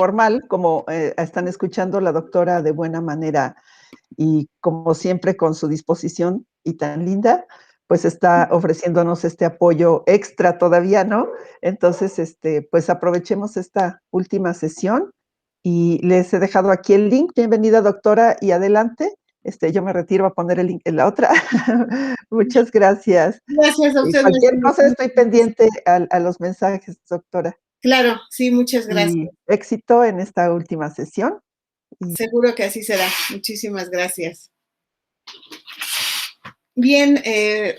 formal, como están escuchando la doctora de buena manera y como siempre con su disposición y tan linda, pues está ofreciéndonos este apoyo extra todavía, ¿no? Entonces, pues aprovechemos esta última sesión y les he dejado aquí el link. Bienvenida, doctora, y adelante. Yo me retiro a poner el link en la otra. Muchas gracias. Gracias a Y usted. cualquier cosa estoy pendiente a los mensajes, doctora. Claro, sí, muchas gracias. Y éxito en esta última sesión. Seguro que así será. Muchísimas gracias. Bien,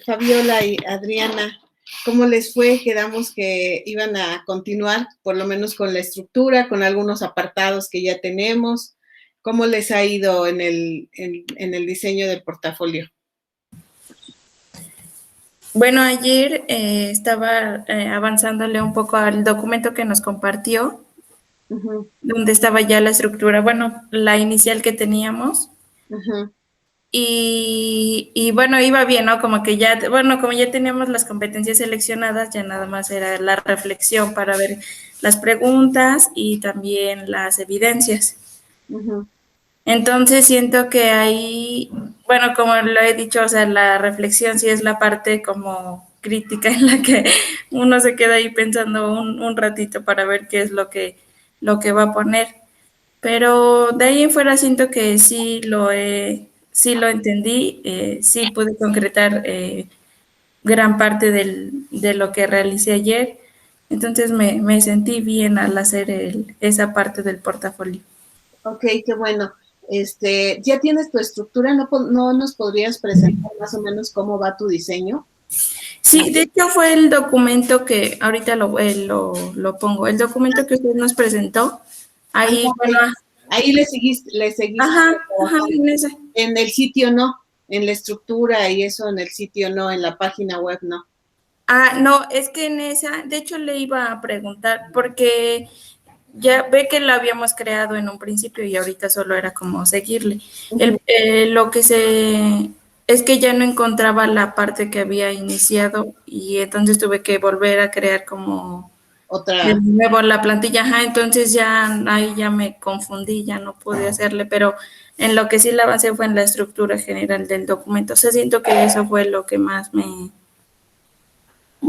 Fabiola y Adriana, ¿cómo les fue? Quedamos que iban a continuar, por lo menos con la estructura, con algunos apartados que ya tenemos. ¿Cómo les ha ido en el diseño del portafolio? Bueno, ayer estaba avanzándole un poco al documento que nos compartió, donde estaba ya la estructura, bueno, la inicial que teníamos. Y bueno, iba bien, ¿no? Como que ya, bueno, como ya teníamos las competencias seleccionadas, ya nada más era la reflexión para ver las preguntas y también las evidencias. Entonces siento que ahí, bueno, como lo he dicho, o sea, la reflexión sí es la parte como crítica en la que uno se queda ahí pensando un ratito para ver qué es lo que va a poner. Pero de ahí en fuera siento que sí lo entendí, sí pude concretar gran parte de lo que realicé ayer. Entonces me sentí bien al hacer esa parte del portafolio. Ok, qué bueno. ¿Ya tienes tu estructura? ¿No nos podrías presentar más o menos cómo va tu diseño? Sí, de hecho fue el documento que, ahorita lo pongo, el documento que usted nos presentó. Ahí, bueno, ahí le seguiste ajá, en el sitio no, en la estructura y eso en el sitio no, en la página web no. Ah, no, es que en esa, de hecho le iba a preguntar, porque ya ve que la habíamos creado en un principio y ahorita solo era como seguirle. Lo que es que ya no encontraba la parte que había iniciado y entonces tuve que volver a crear como de nuevo la plantilla. Ajá, entonces ya ahí ya me confundí, ya no pude hacerle, pero en lo que sí la avancé fue en la estructura general del documento. O sea, siento que eso fue lo que más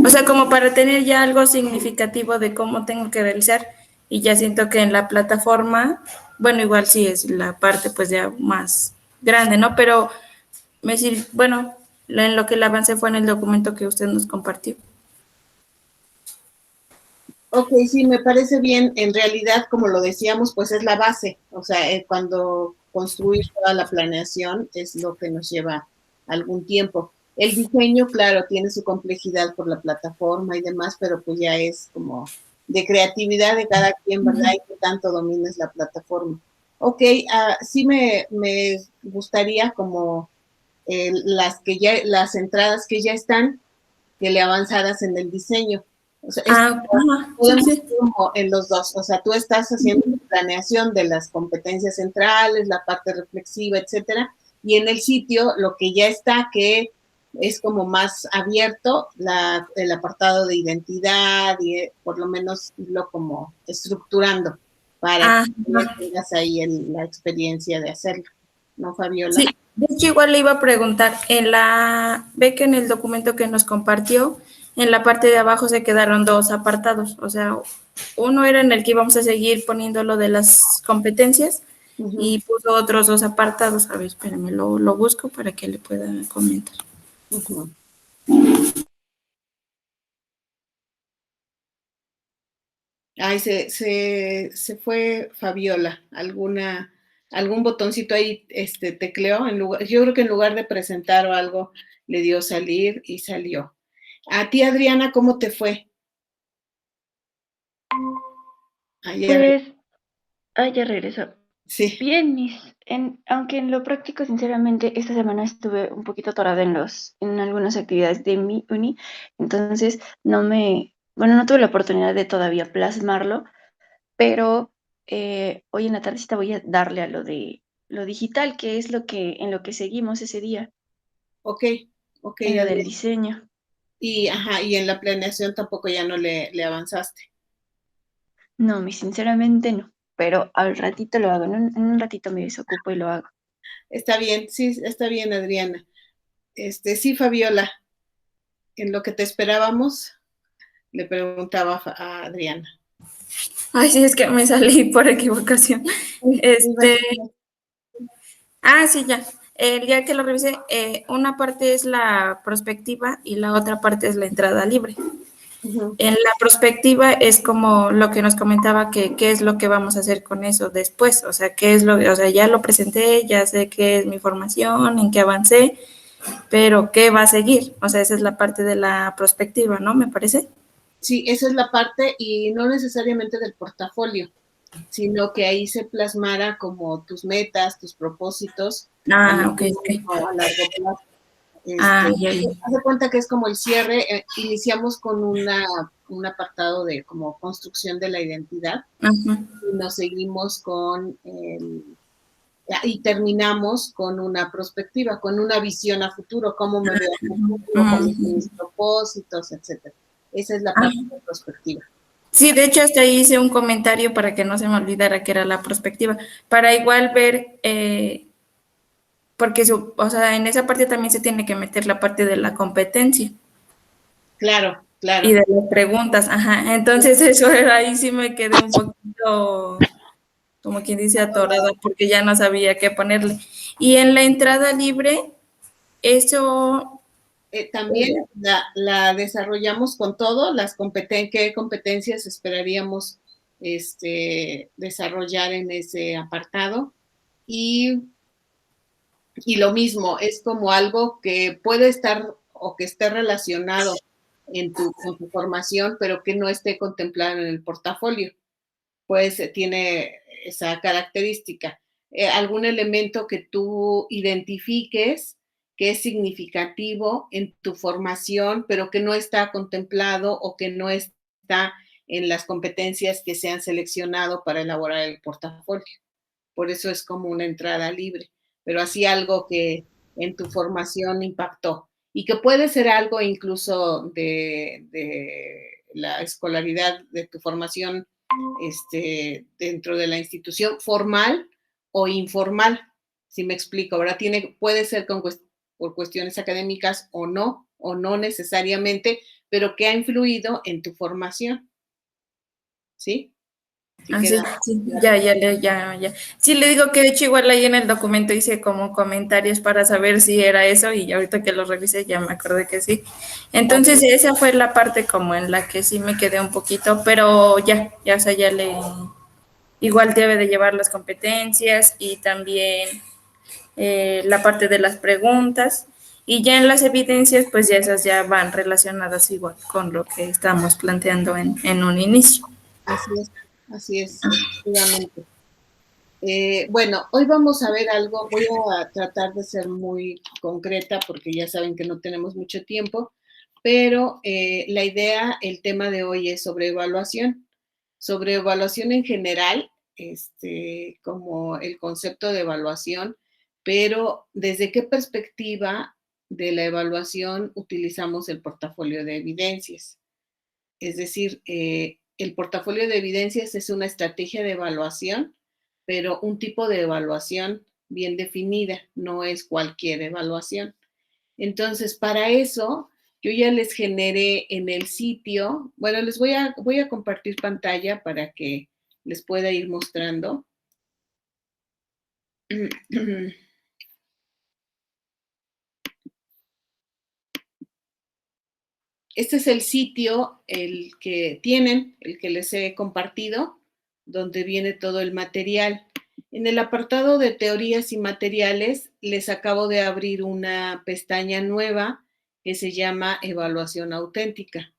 o sea, como para tener ya algo significativo de cómo tengo que realizar y ya siento que en la plataforma, bueno, igual sí es la parte pues ya más grande, ¿no? Pero bueno, en lo que el avance fue en el documento que usted nos compartió. Ok, sí, me parece bien. En realidad, como lo decíamos, pues es la base. O sea, cuando construir toda la planeación es lo que nos lleva algún tiempo. El diseño, claro, tiene su complejidad por la plataforma y demás, pero pues ya es como de creatividad de cada quien, ¿verdad? Y que tanto domines la plataforma. Ok, sí me gustaría como las entradas que ya están, que le avanzaras en el diseño. O sea, podemos ir como en los dos. O sea, tú estás haciendo planeación de las competencias centrales, la parte reflexiva, etcétera, y en el sitio lo que ya está, que es como más abierto, el apartado de identidad y por lo menos irlo como estructurando para que tengas ahí la experiencia de hacerlo. ¿No, Fabiola? Sí, de hecho igual le iba a preguntar, ve que en el documento que nos compartió, en la parte de abajo se quedaron dos apartados, o sea, uno era en el que íbamos a seguir poniendo lo de las competencias y puso otros dos apartados. A ver, espérame, lo busco para que le pueda comentar. Ay, se fue Fabiola. ¿Algún botoncito ahí tecleó? Yo creo que en lugar de presentar o algo, le dio salir y salió. A ti, Adriana, ¿cómo te fue? Pues, ya regresó. Sí. Bien, aunque en lo práctico, sinceramente, esta semana estuve un poquito atorada en algunas actividades de mi uni, entonces no tuve la oportunidad de todavía plasmarlo, pero hoy en la tardecita voy a darle a lo de lo digital, que es en lo que seguimos ese día. Ok, en lo del diseño. Y en la planeación tampoco ya no le avanzaste. No, sinceramente no. pero al ratito lo hago, en un ratito me desocupo y lo hago. Está bien, sí, está bien, Adriana. Sí, Fabiola, en lo que te esperábamos, le preguntaba a Adriana. Ay, sí, es que me salí por equivocación. Sí, ya. El día que lo revisé, una parte es la prospectiva y la otra parte es la entrada libre. Uh-huh. En la prospectiva es como lo que nos comentaba que qué es lo que vamos a hacer con eso después, o sea, ya lo presenté, ya sé qué es mi formación, en qué avancé, pero qué va a seguir, o sea, esa es la parte de la prospectiva, ¿no? Me parece. Sí, esa es la parte y no necesariamente del portafolio, sino que ahí se plasmara como tus metas, tus propósitos Ok. a largo plazo. Ya. Haz de cuenta que es como el cierre, iniciamos con un apartado de como construcción de la identidad. Uh-huh. Y nos seguimos y terminamos con una perspectiva, con una visión a futuro, cómo me veo a futuro, cuáles son mis propósitos, etcétera. Esa es la parte de perspectiva. Sí, de hecho hasta ahí hice un comentario para que no se me olvidara que era la perspectiva, para igual ver, porque o sea, en esa parte también se tiene que meter la parte de la competencia. Claro. Y de las preguntas, ajá. Entonces eso era, ahí sí me quedé un poquito, como quien dice, atorada, porque ya no sabía qué ponerle. Y en la entrada libre, eso... También la desarrollamos con todo, qué competencias esperaríamos desarrollar en ese apartado. Y lo mismo, es como algo que puede estar o que esté relacionado con tu formación, pero que no esté contemplado en el portafolio. Pues tiene esa característica. Algún elemento que tú identifiques que es significativo en tu formación, pero que no está contemplado o que no está en las competencias que se han seleccionado para elaborar el portafolio. Por eso es como una entrada libre, pero así algo que en tu formación impactó y que puede ser algo incluso de la escolaridad de tu formación dentro de la institución, formal o informal, si me explico. Ahora puede ser por cuestiones académicas o no necesariamente, pero que ha influido en tu formación. ¿Sí? Sí, ya. Sí, le digo que de hecho igual ahí en el documento hice como comentarios para saber si era eso y ahorita que lo revisé ya me acordé que sí. Entonces esa fue la parte como en la que sí me quedé un poquito, pero o sea, igual debe de llevar las competencias y también la parte de las preguntas y ya en las evidencias pues ya esas ya van relacionadas igual con lo que estamos planteando en un inicio. Así es, efectivamente. Bueno, hoy vamos a ver algo, voy a tratar de ser muy concreta porque ya saben que no tenemos mucho tiempo, pero la idea, el tema de hoy es sobre evaluación en general, como el concepto de evaluación, pero desde qué perspectiva de la evaluación utilizamos el portafolio de evidencias. Es decir, el portafolio de evidencias es una estrategia de evaluación, pero un tipo de evaluación bien definida, no es cualquier evaluación. Entonces, para eso, yo ya les generé en el sitio, bueno, les voy a compartir pantalla para que les pueda ir mostrando. Este es el sitio, el que tienen, el que les he compartido, donde viene todo el material. En el apartado de teorías y materiales, les acabo de abrir una pestaña nueva que se llama Evaluación Auténtica.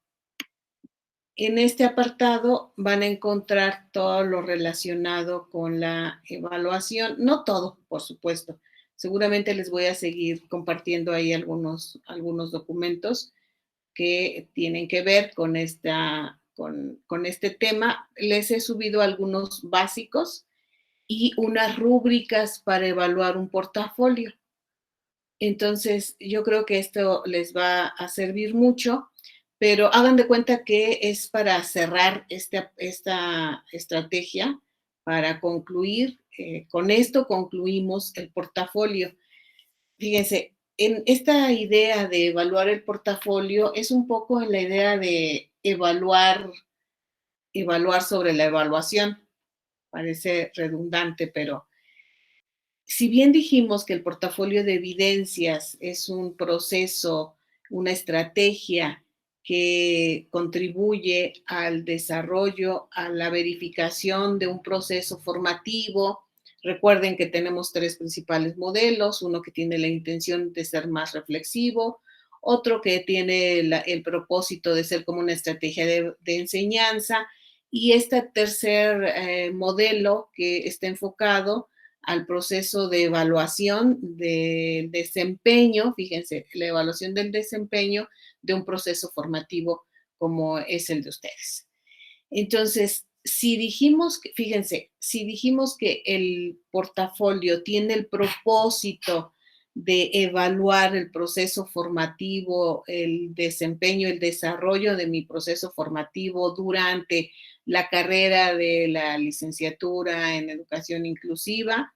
En este apartado van a encontrar todo lo relacionado con la evaluación, no todo, por supuesto. Seguramente les voy a seguir compartiendo ahí algunos documentos que tienen que ver con este tema. Les he subido algunos básicos y unas rúbricas para evaluar un portafolio. Entonces, yo creo que esto les va a servir mucho, pero hagan de cuenta que es para cerrar esta estrategia para concluir, con esto concluimos el portafolio. Fíjense, en esta idea de evaluar el portafolio es un poco en la idea de evaluar sobre la evaluación. Parece redundante, pero si bien dijimos que el portafolio de evidencias es un proceso, una estrategia que contribuye al desarrollo, a la verificación de un proceso formativo. Recuerden que tenemos tres principales modelos, uno que tiene la intención de ser más reflexivo, otro que tiene el propósito de ser como una estrategia de enseñanza, y este tercer modelo que está enfocado al proceso de evaluación del desempeño, fíjense, la evaluación del desempeño de un proceso formativo como es el de ustedes. Entonces, si dijimos, fíjense, si dijimos que el portafolio tiene el propósito de evaluar el proceso formativo, el desempeño, el desarrollo de mi proceso formativo durante la carrera de la licenciatura en educación inclusiva,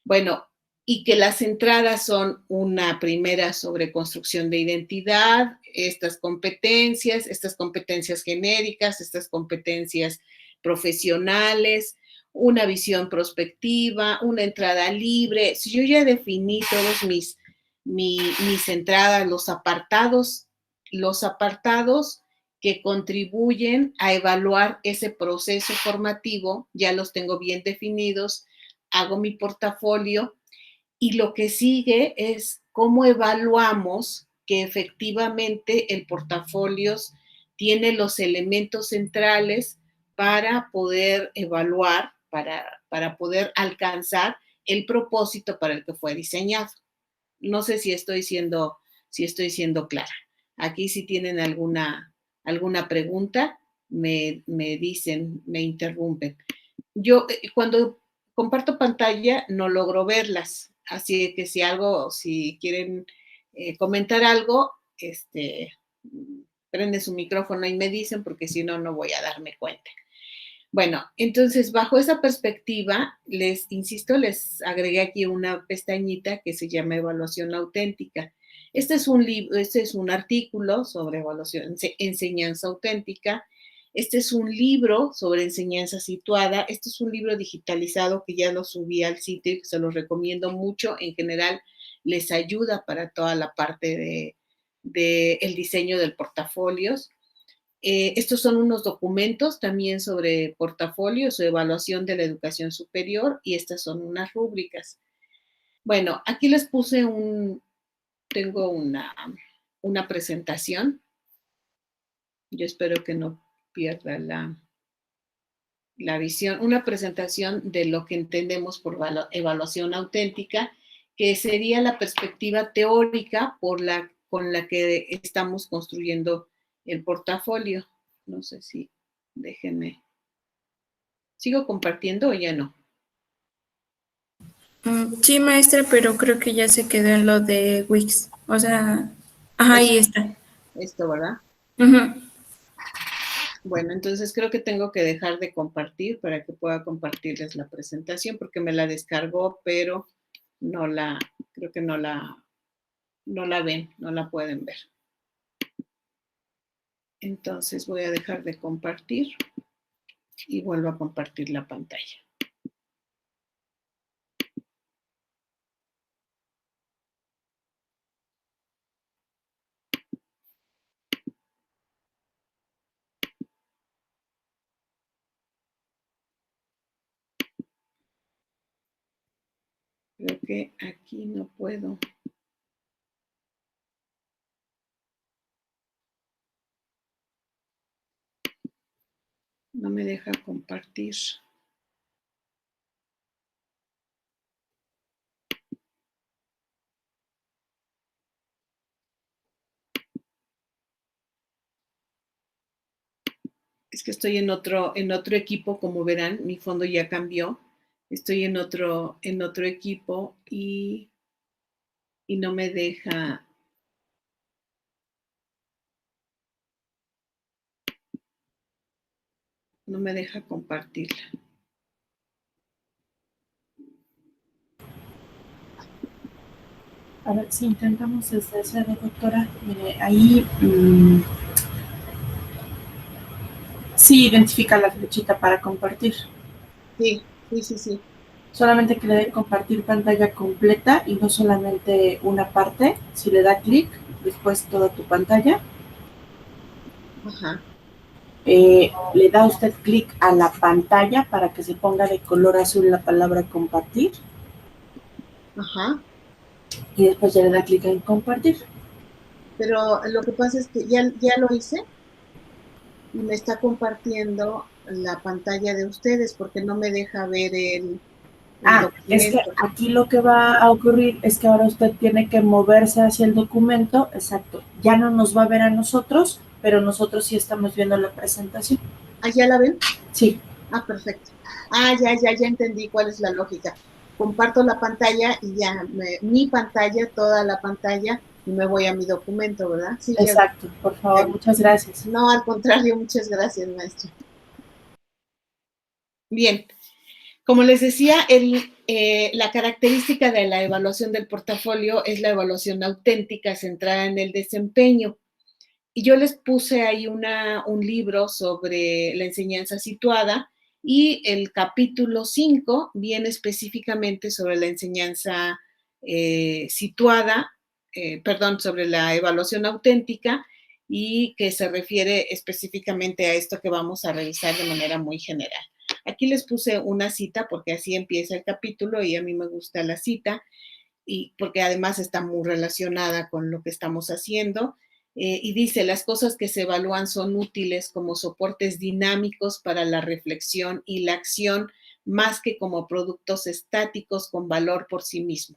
bueno, y que las entradas son una primera sobre construcción de identidad, estas competencias genéricas, estas competencias profesionales, una visión prospectiva, una entrada libre. Si yo ya definí todos mis entradas, los apartados que contribuyen a evaluar ese proceso formativo, ya los tengo bien definidos, hago mi portafolio y lo que sigue es cómo evaluamos que efectivamente el portafolio tiene los elementos centrales para poder evaluar, para poder alcanzar el propósito para el que fue diseñado. No sé si estoy siendo clara. Aquí si tienen alguna pregunta, me dicen, me interrumpen. Yo cuando comparto pantalla no logro verlas, así que si quieren comentar algo, prenden su micrófono y me dicen, porque si no, no voy a darme cuenta. Bueno, entonces bajo esa perspectiva, les insisto, les agregué aquí una pestañita que se llama evaluación auténtica. Este es un artículo sobre evaluación, enseñanza auténtica. Este es un libro sobre enseñanza situada. Este es un libro digitalizado que ya lo subí al sitio y que se los recomiendo mucho. En general, les ayuda para toda la parte de el diseño del portafolios. Estos son unos documentos también sobre portafolios o evaluación de la educación superior, y estas son unas rúbricas. Bueno, aquí les puse tengo una presentación. Yo espero que no pierda la visión. Una presentación de lo que entendemos por evaluación auténtica, que sería la perspectiva teórica con la que estamos construyendo el portafolio. No sé si, déjenme. ¿Sigo compartiendo o ya no? Sí, maestra, pero creo que ya se quedó en lo de Wix. O sea, ahí está. Esto, ¿verdad? Uh-huh. Bueno, entonces creo que tengo que dejar de compartir para que pueda compartirles la presentación, porque me la descargó, pero creo que no la ven, no la pueden ver. Entonces voy a dejar de compartir y vuelvo a compartir la pantalla. Creo que aquí no puedo. No me deja compartir. Es que estoy en otro equipo, como verán, mi fondo ya cambió. Estoy en otro equipo y no me deja. No me deja compartirla. A ver, si intentamos desde ese, doctora, mire, ahí sí identifica la flechita para compartir. Sí, sí, sí, sí. Solamente que le dé compartir pantalla completa y no solamente una parte. Si le da clic, después toda tu pantalla. Ajá. Le da usted clic a la pantalla para que se ponga de color azul la palabra compartir. Ajá. Y después ya le da clic en compartir. Pero lo que pasa es que ya lo hice y me está compartiendo la pantalla de ustedes porque no me deja ver el documento. Es que aquí lo que va a ocurrir es que ahora usted tiene que moverse hacia el documento, exacto. Ya no nos va a ver a nosotros, pero nosotros sí estamos viendo la presentación. ¿Ah, ya la ven? Sí. Ah, perfecto. Ya entendí cuál es la lógica. Comparto la pantalla y ya, mi pantalla, toda la pantalla, y me voy a mi documento, ¿verdad? Sí, exacto, por favor, muchas gracias. No, al contrario, muchas gracias, maestra. Bien, como les decía, la característica de la evaluación del portafolio es la evaluación auténtica centrada en el desempeño. Y yo les puse ahí un libro sobre la enseñanza situada y el capítulo 5 viene específicamente sobre la enseñanza situada, sobre la evaluación auténtica y que se refiere específicamente a esto que vamos a revisar de manera muy general. Aquí les puse una cita porque así empieza el capítulo y a mí me gusta la cita y porque además está muy relacionada con lo que estamos haciendo. Y dice, las cosas que se evalúan son útiles como soportes dinámicos para la reflexión y la acción, más que como productos estáticos con valor por sí mismo.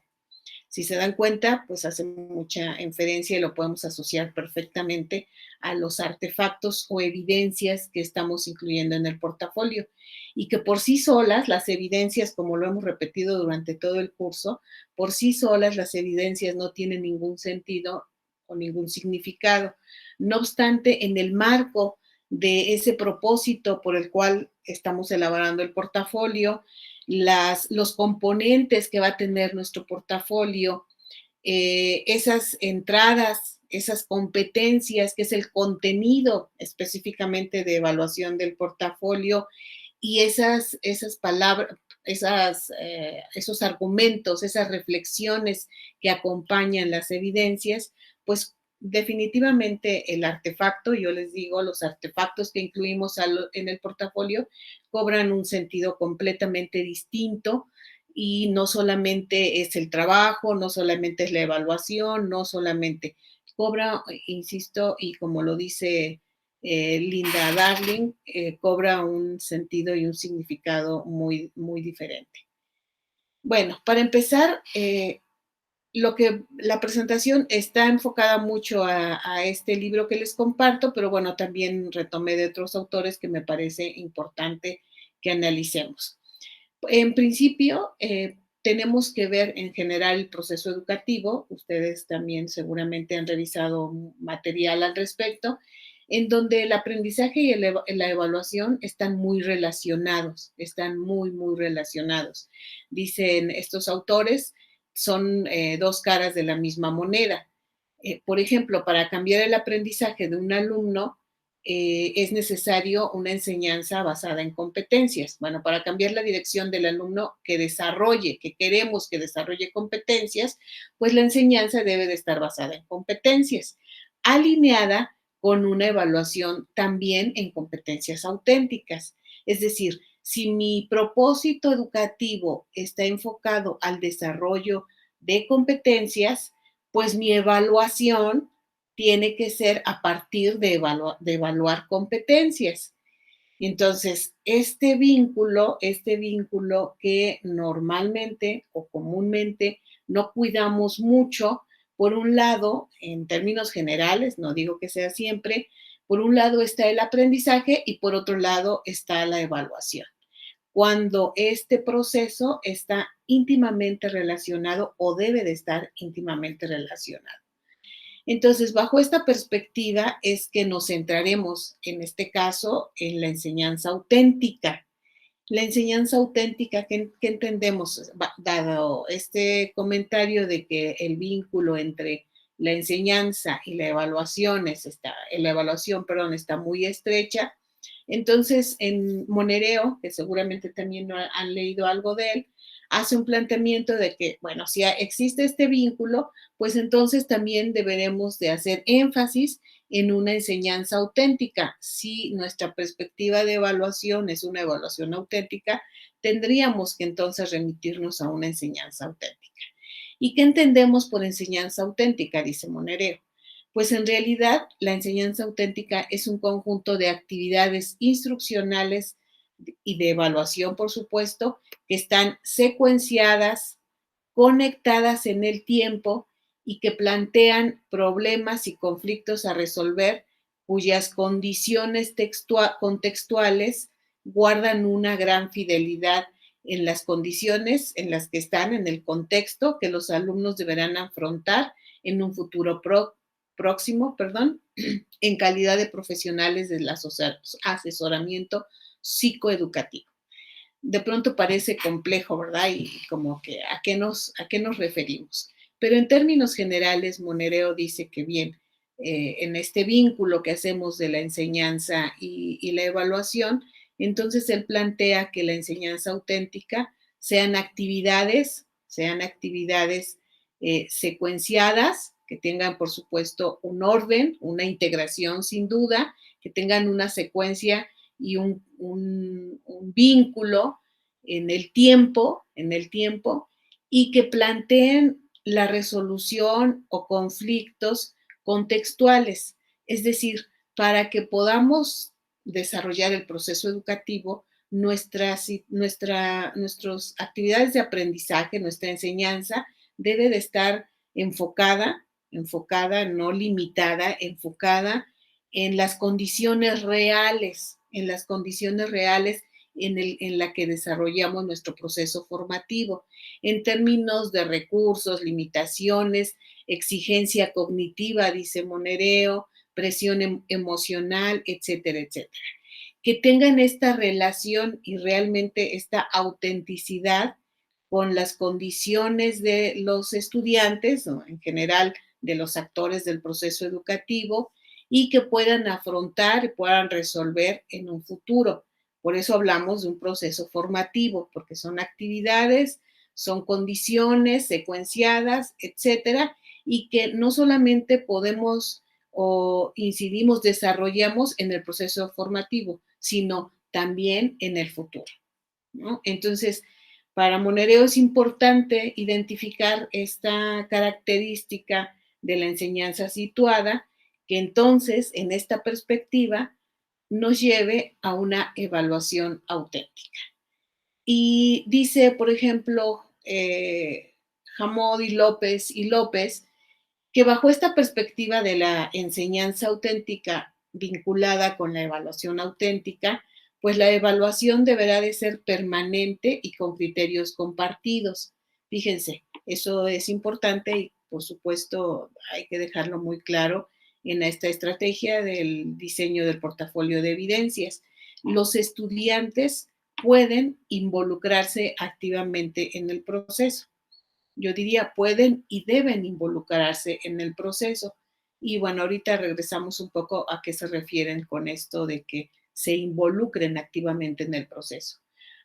Si se dan cuenta, pues hace mucha inferencia y lo podemos asociar perfectamente a los artefactos o evidencias que estamos incluyendo en el portafolio y que por sí solas, las evidencias, como lo hemos repetido durante todo el curso, por sí solas las evidencias no tienen ningún sentido o ningún significado. No obstante, en el marco de ese propósito por el cual estamos elaborando el portafolio, los componentes que va a tener nuestro portafolio, esas entradas, esas competencias, que es el contenido específicamente de evaluación del portafolio, y esas palabras, esos argumentos, esas reflexiones que acompañan las evidencias, pues definitivamente el artefacto, yo les digo, los artefactos que incluimos en el portafolio cobran un sentido completamente distinto y no solamente es el trabajo, no solamente es la evaluación, no solamente cobra, insisto, y como lo dice Linda Darling, cobra un sentido y un significado muy, muy diferente. Bueno, para empezar, la presentación está enfocada mucho a este libro que les comparto, pero bueno, también retomé de otros autores que me parece importante que analicemos. En principio, tenemos que ver en general el proceso educativo. Ustedes también seguramente han revisado material al respecto, en donde el aprendizaje y la evaluación están muy relacionados, están muy, muy relacionados. Dicen estos autores, son dos caras de la misma moneda. Por ejemplo, para cambiar el aprendizaje de un alumno, es necesario una enseñanza basada en competencias. Bueno, para cambiar la dirección del alumno que queremos que desarrolle competencias, pues la enseñanza debe de estar basada en competencias, alineada con una evaluación también en competencias auténticas. Es decir, si mi propósito educativo está enfocado al desarrollo de competencias, pues mi evaluación tiene que ser a partir de evaluar competencias. Entonces, este vínculo que normalmente o comúnmente no cuidamos mucho, por un lado, en términos generales, no digo que sea siempre, por un lado está el aprendizaje y por otro lado está la evaluación. Cuando este proceso está íntimamente relacionado o debe de estar íntimamente relacionado. Entonces, bajo esta perspectiva es que nos centraremos, en este caso, en la enseñanza auténtica. La enseñanza auténtica, ¿qué entendemos? Dado este comentario de que el vínculo entre la enseñanza y la evaluación está muy estrecha. Entonces, en Monereo, que seguramente también han leído algo de él, hace un planteamiento de que, bueno, si existe este vínculo, pues entonces también deberemos de hacer énfasis en una enseñanza auténtica. Si nuestra perspectiva de evaluación es una evaluación auténtica, tendríamos que entonces remitirnos a una enseñanza auténtica. ¿Y qué entendemos por enseñanza auténtica? Dice Monereo. Pues en realidad la enseñanza auténtica es un conjunto de actividades instruccionales y de evaluación, por supuesto, que están secuenciadas, conectadas en el tiempo y que plantean problemas y conflictos a resolver cuyas condiciones contextuales guardan una gran fidelidad en las condiciones en las que están, en el contexto que los alumnos deberán afrontar en un futuro próximo, en calidad de profesionales del asesoramiento psicoeducativo. De pronto parece complejo, ¿verdad? Y como que ¿a qué nos referimos? Pero en términos generales, Monereo dice que bien, en este vínculo que hacemos de la enseñanza y la evaluación, entonces él plantea que la enseñanza auténtica sean actividades secuenciadas, que tengan, por supuesto, un orden, una integración sin duda, que tengan una secuencia y un vínculo en el tiempo, y que planteen la resolución o conflictos contextuales. Es decir, para que podamos desarrollar el proceso educativo, nuestras actividades de aprendizaje, nuestra enseñanza, debe de estar enfocada, no limitada, enfocada en las condiciones reales, en la que desarrollamos nuestro proceso formativo, en términos de recursos, limitaciones, exigencia cognitiva, dice Monereo, presión emocional, etcétera, etcétera. Que tengan esta relación y realmente esta autenticidad con las condiciones de los estudiantes, o en general de los actores del proceso educativo, y que puedan afrontar y puedan resolver en un futuro. Por eso hablamos de un proceso formativo, porque son actividades, son condiciones secuenciadas, etcétera, y que no solamente podemos o incidimos, desarrollamos en el proceso formativo, sino también en el futuro, ¿no? Entonces, para Monereo es importante identificar esta característica de la enseñanza situada, que entonces, en esta perspectiva, nos lleve a una evaluación auténtica. Y dice, por ejemplo, Hammond y López, que bajo esta perspectiva de la enseñanza auténtica vinculada con la evaluación auténtica, pues la evaluación deberá de ser permanente y con criterios compartidos. Fíjense, eso es importante y por supuesto hay que dejarlo muy claro en esta estrategia del diseño del portafolio de evidencias. Los estudiantes pueden involucrarse activamente en el proceso. Yo diría, pueden y deben involucrarse en el proceso. Y bueno, ahorita regresamos un poco a qué se refieren con esto de que se involucren activamente en el proceso.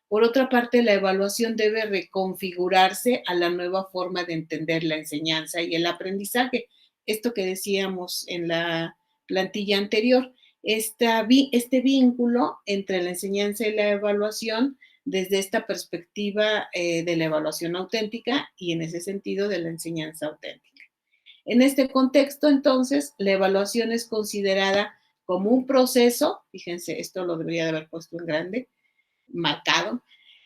Por otra parte, la evaluación debe reconfigurarse a la nueva forma de entender la enseñanza y el aprendizaje. Esto que decíamos en la plantilla anterior, este vínculo entre la enseñanza y la evaluación desde esta perspectiva de la evaluación auténtica y en ese sentido de la enseñanza auténtica. En este contexto, entonces, la evaluación es considerada como un proceso, fíjense, esto lo debería de haber puesto en grande, marcado.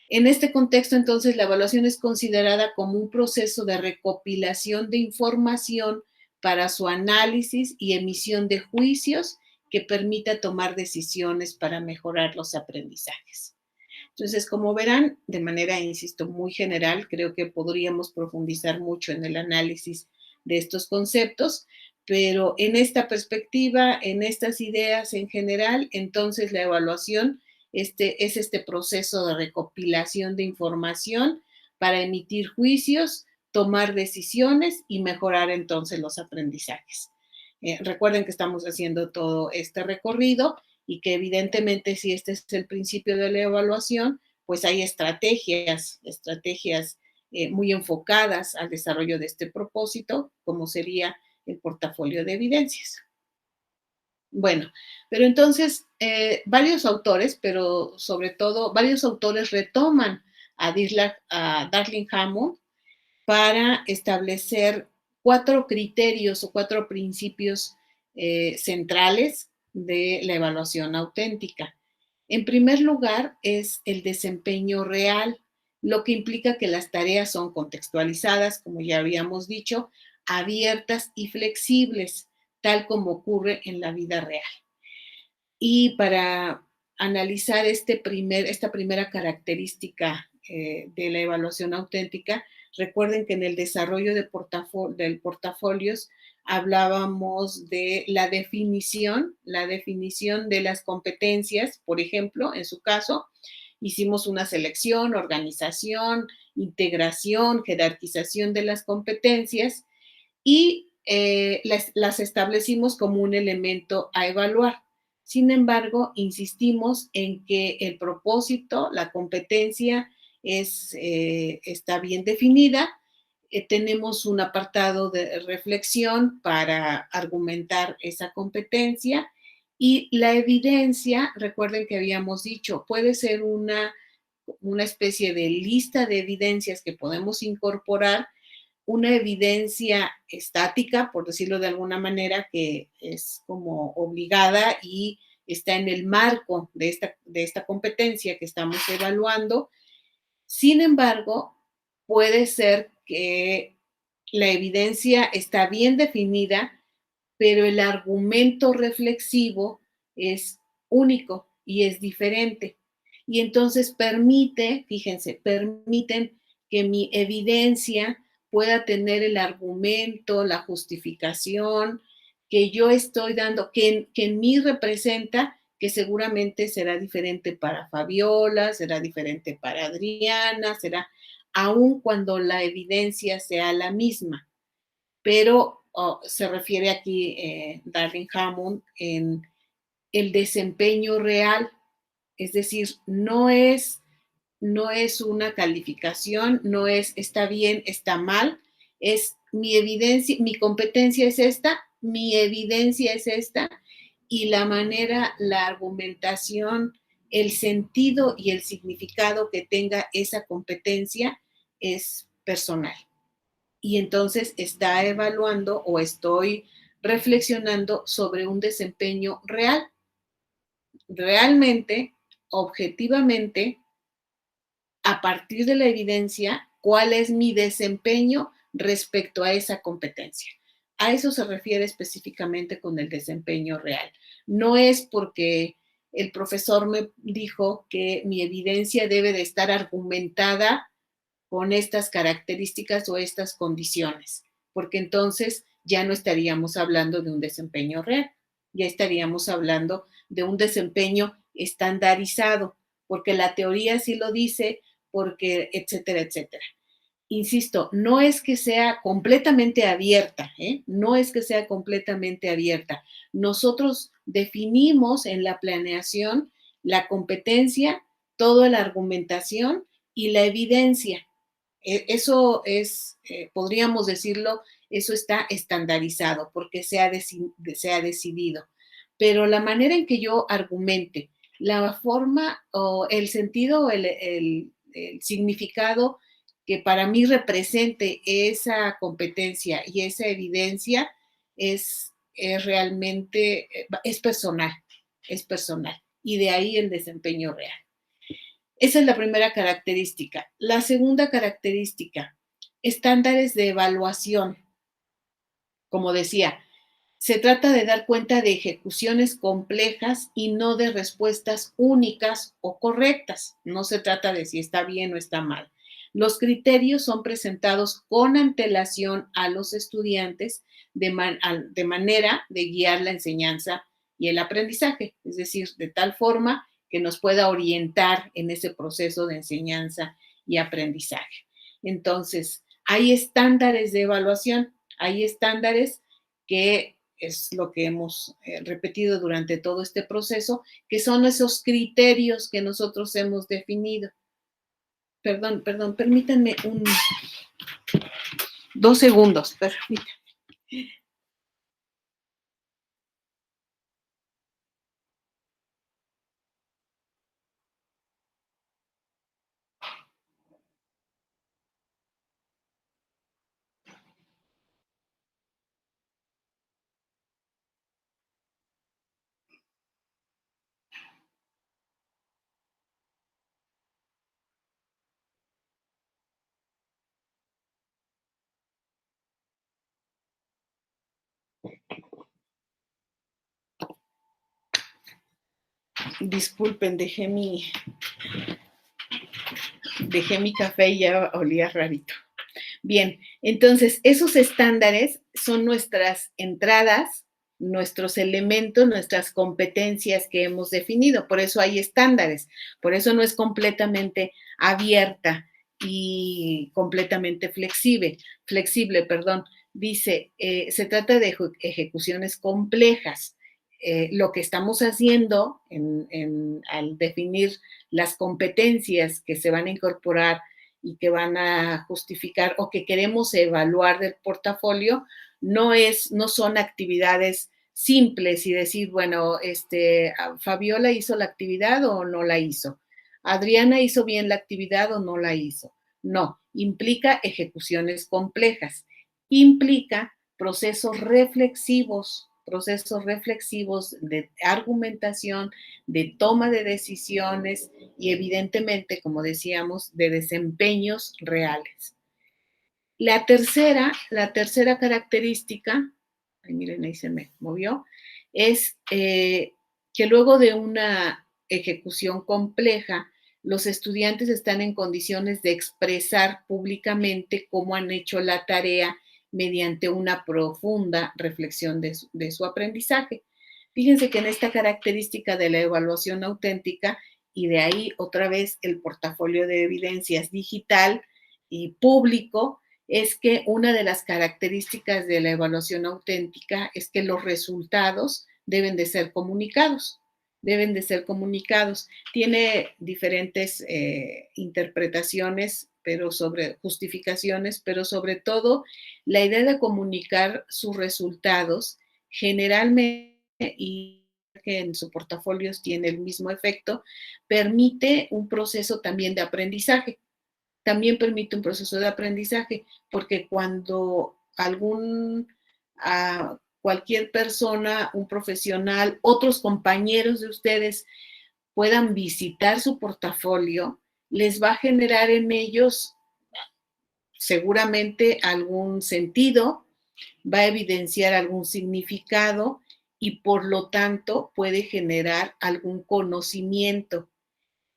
En este contexto, entonces, la evaluación es considerada como un proceso de recopilación de información para su análisis y emisión de juicios que permita tomar decisiones para mejorar los aprendizajes. Entonces, como verán, de manera, insisto, muy general, creo que podríamos profundizar mucho en el análisis de estos conceptos, pero en esta perspectiva, en estas ideas en general, entonces la evaluación es este proceso de recopilación de información para emitir juicios, tomar decisiones y mejorar entonces los aprendizajes. Recuerden que estamos haciendo todo este recorrido y que evidentemente si este es el principio de la evaluación, pues hay estrategias muy enfocadas al desarrollo de este propósito, como sería el portafolio de evidencias. Bueno, pero entonces varios autores, pero sobre todo varios autores retoman a Darling Hammond para establecer 4 criterios o 4 principios centrales de la evaluación auténtica. En primer lugar, es el desempeño real, lo que implica que las tareas son contextualizadas, como ya habíamos dicho, abiertas y flexibles, tal como ocurre en la vida real. Y para analizar esta primera característica de la evaluación auténtica, recuerden que en el desarrollo del portafolios hablábamos de la definición de las competencias, por ejemplo, en su caso, hicimos una selección, organización, integración, jerarquización de las competencias y las establecimos como un elemento a evaluar. Sin embargo, insistimos en que el propósito, la competencia, está bien definida. Tenemos un apartado de reflexión para argumentar esa competencia y la evidencia, recuerden que habíamos dicho, puede ser una especie de lista de evidencias que podemos incorporar, una evidencia estática, por decirlo de alguna manera, que es como obligada y está en el marco de esta competencia que estamos evaluando. Sin embargo, puede ser que la evidencia está bien definida, pero el argumento reflexivo es único y es diferente. Y entonces permiten que mi evidencia pueda tener el argumento, la justificación que yo estoy dando, que en mí representa, que seguramente será diferente para Fabiola, será diferente para Adriana, aun cuando la evidencia sea la misma. Pero se refiere aquí Darling Hammond en el desempeño real, es decir, no es una calificación, no es está bien, está mal, es mi evidencia, mi competencia es esta, mi evidencia es esta, y la manera, la argumentación, el sentido y el significado que tenga esa competencia es personal. Y entonces está evaluando o estoy reflexionando sobre un desempeño real. Realmente, objetivamente, a partir de la evidencia, cuál es mi desempeño respecto a esa competencia. A eso se refiere específicamente con el desempeño real. No es porque el profesor me dijo que mi evidencia debe de estar argumentada con estas características o estas condiciones, porque entonces ya no estaríamos hablando de un desempeño real, ya estaríamos hablando de un desempeño estandarizado, porque la teoría sí lo dice, porque etcétera, etcétera. Insisto, no es que sea completamente abierta, no es que sea completamente abierta. Nosotros definimos en la planeación la competencia, toda la argumentación y la evidencia. Eso es, podríamos decirlo, eso está estandarizado porque se ha decidido. Pero la manera en que yo argumente, la forma o el sentido o el significado que para mí represente esa competencia y esa evidencia es realmente, es personal. Y de ahí el desempeño real. Esa es la primera característica. La segunda característica, estándares de evaluación. Como decía, se trata de dar cuenta de ejecuciones complejas y no de respuestas únicas o correctas. No se trata de si está bien o está mal. Los criterios son presentados con antelación a los estudiantes de manera de guiar la enseñanza y el aprendizaje, es decir, de tal forma que nos pueda orientar en ese proceso de enseñanza y aprendizaje. Entonces, hay estándares de evaluación, hay estándares que es lo que hemos repetido durante todo este proceso, que son esos criterios que nosotros hemos definido. Perdón, permítanme 2 segundos, permítanme. Disculpen, dejé mi café y ya olía rarito. Bien, entonces esos estándares son nuestras entradas, nuestros elementos, nuestras competencias que hemos definido. Por eso hay estándares, por eso no es completamente abierta y completamente flexible. Dice, se trata de ejecuciones complejas. Lo que estamos haciendo al definir las competencias que se van a incorporar y que van a justificar o que queremos evaluar del portafolio, no son actividades simples y decir, bueno, Fabiola hizo la actividad o no la hizo, Adriana hizo bien la actividad o no la hizo. No, implica ejecuciones complejas, implica procesos reflexivos de argumentación, de toma de decisiones y evidentemente, como decíamos, de desempeños reales. La tercera característica, ay, miren, ahí se me movió, es que luego de una ejecución compleja, los estudiantes están en condiciones de expresar públicamente cómo han hecho la tarea mediante una profunda reflexión de su aprendizaje. Fíjense que en esta característica de la evaluación auténtica, y de ahí otra vez el portafolio de evidencias digital y público, es que una de las características de la evaluación auténtica es que los resultados deben de ser comunicados. Tiene diferentes interpretaciones, justificaciones, pero sobre todo la idea de comunicar sus resultados generalmente, y que en sus portafolios tiene el mismo efecto, permite un proceso también de aprendizaje. Porque cuando cualquier persona, un profesional, otros compañeros de ustedes puedan visitar su portafolio, les va a generar en ellos seguramente algún sentido, va a evidenciar algún significado y por lo tanto puede generar algún conocimiento.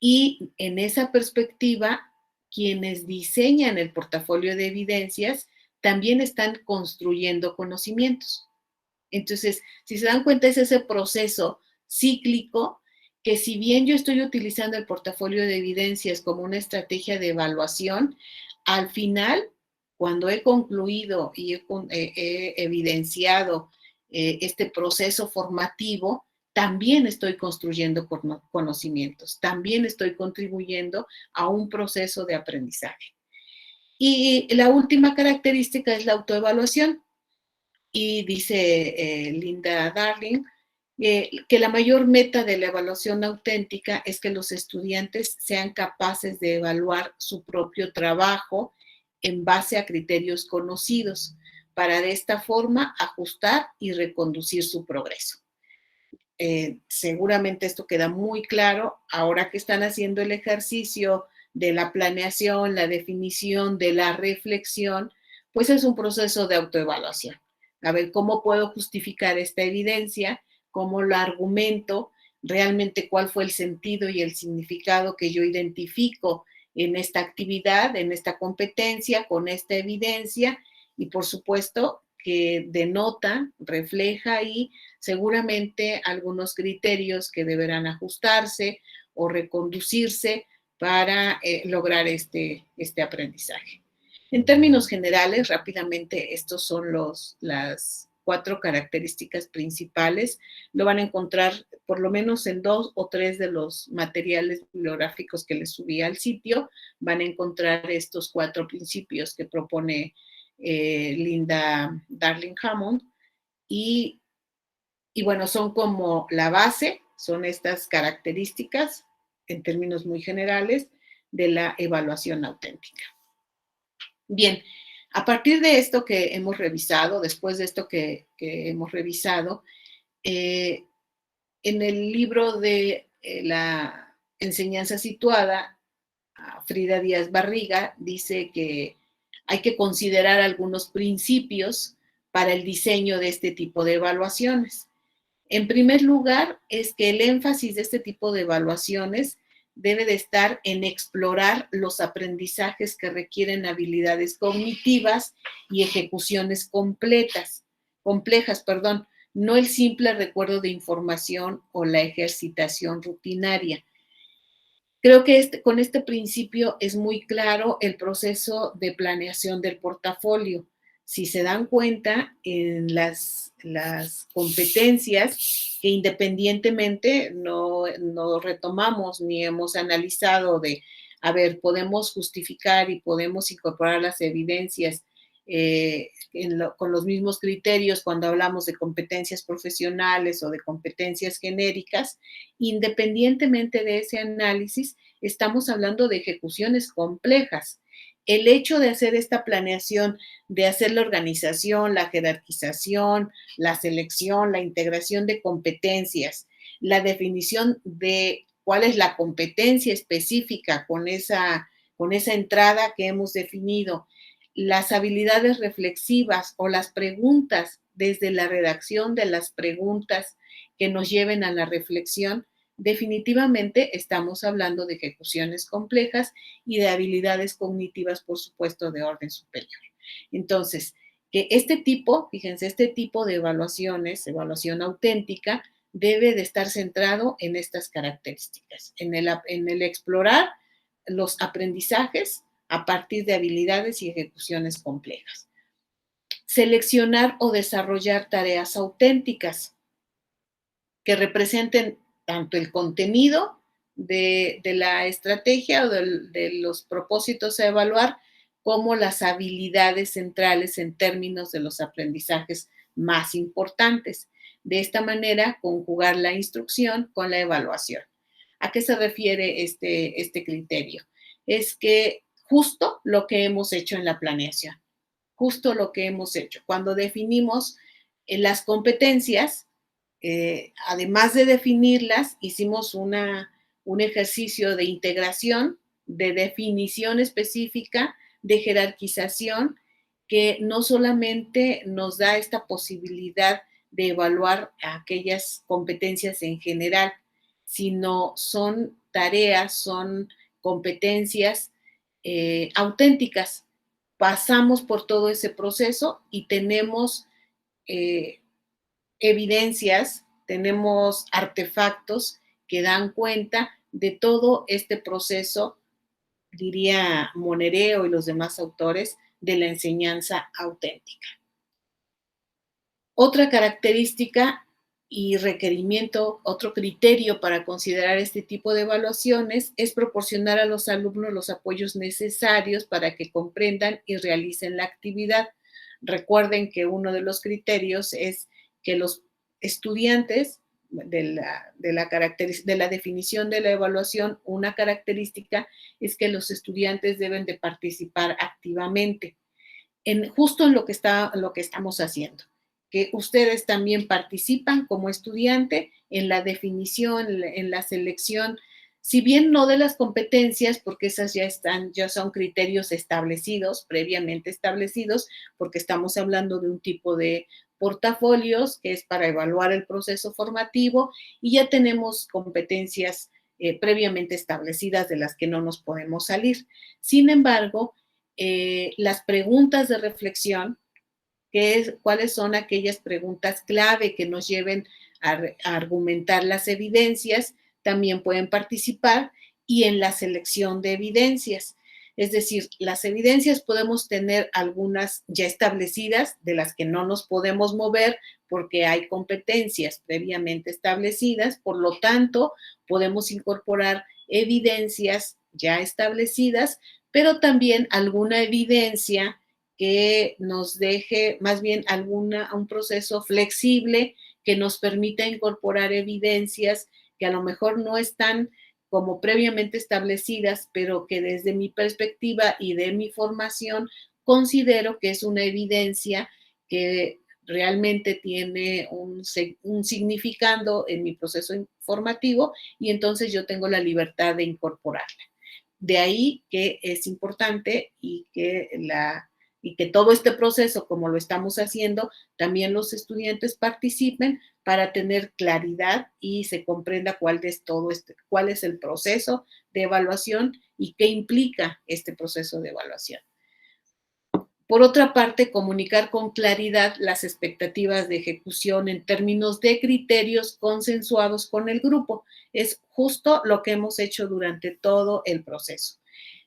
Y en esa perspectiva, quienes diseñan el portafolio de evidencias también están construyendo conocimientos. Entonces, si se dan cuenta, es ese proceso cíclico que si bien yo estoy utilizando el portafolio de evidencias como una estrategia de evaluación, al final, cuando he concluido y he evidenciado este proceso formativo, también estoy construyendo conocimientos, también estoy contribuyendo a un proceso de aprendizaje. Y la última característica es la autoevaluación. Y dice Linda Darling que la mayor meta de la evaluación auténtica es que los estudiantes sean capaces de evaluar su propio trabajo en base a criterios conocidos, para de esta forma ajustar y reconducir su progreso. Seguramente esto queda muy claro ahora que están haciendo el ejercicio de la planeación, la definición, de la reflexión, pues es un proceso de autoevaluación. A ver, ¿cómo puedo justificar esta evidencia? ¿Cómo lo argumento? Realmente, ¿cuál fue el sentido y el significado que yo identifico en esta actividad, en esta competencia, con esta evidencia? Y por supuesto que denota, refleja ahí seguramente algunos criterios que deberán ajustarse o reconducirse para lograr este aprendizaje. En términos generales, rápidamente, estos son las 4 características principales. Lo van a encontrar por lo menos en 2 o 3 de los materiales bibliográficos que les subí al sitio. Van a encontrar estos 4 principios que propone Linda Darling-Hammond. Y bueno, son como la base, son estas características, en términos muy generales, de la evaluación auténtica. Bien, a partir de esto que hemos revisado, después de esto que hemos revisado, en el libro de la enseñanza situada, Frida Díaz Barriga dice que hay que considerar algunos principios para el diseño de este tipo de evaluaciones. En primer lugar, es que el énfasis de este tipo de evaluaciones debe de estar en explorar los aprendizajes que requieren habilidades cognitivas y ejecuciones complejas, no el simple recuerdo de información o la ejercitación rutinaria. Creo que con este principio es muy claro el proceso de planeación del portafolio. Si se dan cuenta, en las competencias que independientemente no retomamos ni hemos analizado de, a ver, podemos justificar y podemos incorporar las evidencias con los mismos criterios cuando hablamos de competencias profesionales o de competencias genéricas, independientemente de ese análisis, estamos hablando de ejecuciones complejas. El hecho de hacer esta planeación, de hacer la organización, la jerarquización, la selección, la integración de competencias, la definición de cuál es la competencia específica con esa entrada que hemos definido, las habilidades reflexivas o las preguntas, desde la redacción de las preguntas que nos lleven a la reflexión, definitivamente estamos hablando de ejecuciones complejas y de habilidades cognitivas, por supuesto, de orden superior. Entonces, que fíjense, este tipo de evaluaciones, evaluación auténtica, debe de estar centrado en estas características, en el explorar los aprendizajes a partir de habilidades y ejecuciones complejas. Seleccionar o desarrollar tareas auténticas que representen tanto el contenido de la estrategia o de los propósitos a evaluar, como las habilidades centrales en términos de los aprendizajes más importantes. De esta manera, conjugar la instrucción con la evaluación. ¿A qué se refiere este criterio? Es que justo lo que hemos hecho en la planeación, justo lo que hemos hecho. Cuando definimos las competencias, además de definirlas, hicimos un ejercicio de integración, de definición específica, de jerarquización, que no solamente nos da esta posibilidad de evaluar aquellas competencias en general, sino son tareas, son competencias auténticas. Pasamos por todo ese proceso y tenemos evidencias, tenemos artefactos que dan cuenta de todo este proceso, diría Monereo y los demás autores, de la enseñanza auténtica. Otra característica y requerimiento, otro criterio para considerar este tipo de evaluaciones es proporcionar a los alumnos los apoyos necesarios para que comprendan y realicen la actividad. Recuerden que uno de los criterios es que los estudiantes, de la definición de la evaluación, una característica es que los estudiantes deben de participar activamente justo en lo que estamos haciendo, que ustedes también participan como estudiante en la definición, en la selección, si bien no de las competencias, porque esas ya son criterios establecidos, previamente establecidos, porque estamos hablando de un tipo de portafolios que es para evaluar el proceso formativo, y ya tenemos competencias previamente establecidas de las que no nos podemos salir. Sin embargo, las preguntas de reflexión, cuáles son aquellas preguntas clave que nos lleven a argumentar las evidencias, también pueden participar, y en la selección de evidencias. Es decir, las evidencias podemos tener algunas ya establecidas, de las que no nos podemos mover porque hay competencias previamente establecidas, por lo tanto, podemos incorporar evidencias ya establecidas, pero también alguna evidencia que nos deje, más bien un proceso flexible que nos permita incorporar evidencias que a lo mejor no están como previamente establecidas, pero que desde mi perspectiva y de mi formación considero que es una evidencia que realmente tiene un significado en mi proceso informativo, y entonces yo tengo la libertad de incorporarla. De ahí que es importante y que todo este proceso, como lo estamos haciendo, también los estudiantes participen para tener claridad y se comprenda cuál es el proceso de evaluación y qué implica este proceso de evaluación. Por otra parte, comunicar con claridad las expectativas de ejecución en términos de criterios consensuados con el grupo. Es justo lo que hemos hecho durante todo el proceso.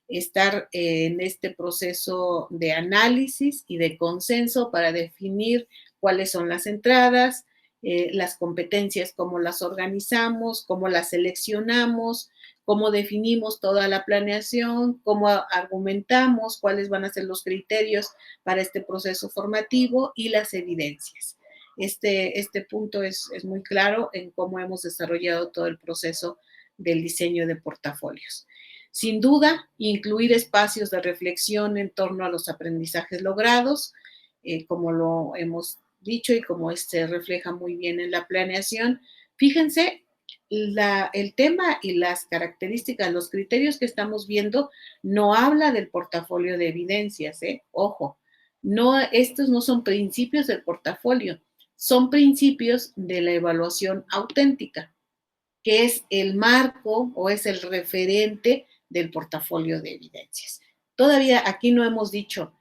Estar en este proceso de análisis y de consenso para definir cuáles son las entradas, las competencias, cómo las organizamos, cómo las seleccionamos, cómo definimos toda la planeación, cómo argumentamos, cuáles van a ser los criterios para este proceso formativo y las evidencias. Este punto es muy claro en cómo hemos desarrollado todo el proceso del diseño de portafolios. Sin duda, incluir espacios de reflexión en torno a los aprendizajes logrados, como lo hemos dicho y como se refleja muy bien en la planeación. Fíjense, el tema y las características, los criterios que estamos viendo, no habla del portafolio de evidencias, ojo, estos no son principios del portafolio, son principios de la evaluación auténtica, que es el marco o es el referente del portafolio de evidencias. Todavía aquí no hemos dicho,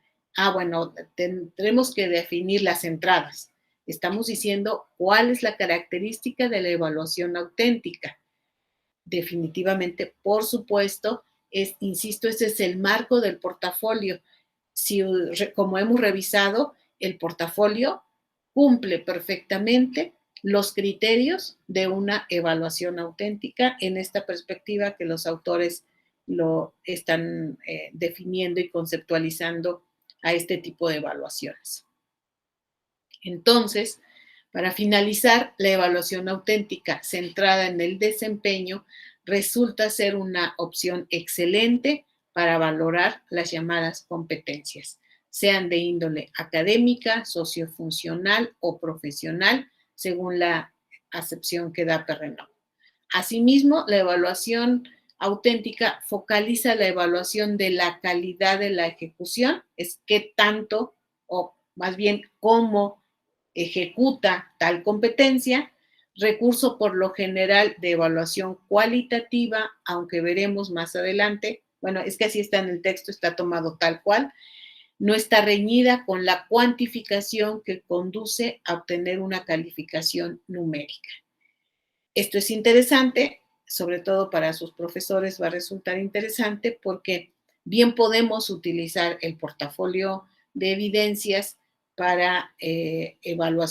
bueno, tendremos que definir las entradas. Estamos diciendo cuál es la característica de la evaluación auténtica. Definitivamente, por supuesto, insisto, ese es el marco del portafolio. Como hemos revisado, el portafolio cumple perfectamente los criterios de una evaluación auténtica en esta perspectiva que los autores lo están definiendo y conceptualizando a este tipo de evaluaciones. Entonces, para finalizar, la evaluación auténtica centrada en el desempeño resulta ser una opción excelente para valorar las llamadas competencias, sean de índole académica, sociofuncional o profesional, según la acepción que da Perrenot. Asimismo, la evaluación auténtica focaliza la evaluación de la calidad de la ejecución, es qué tanto, o más bien cómo ejecuta tal competencia, recurso por lo general de evaluación cualitativa, aunque veremos más adelante, bueno, es que así está en el texto, está tomado tal cual, no está reñida con la cuantificación que conduce a obtener una calificación numérica. Esto es interesante, sobre todo para sus profesores va a resultar interesante porque bien podemos utilizar el portafolio de evidencias para evaluar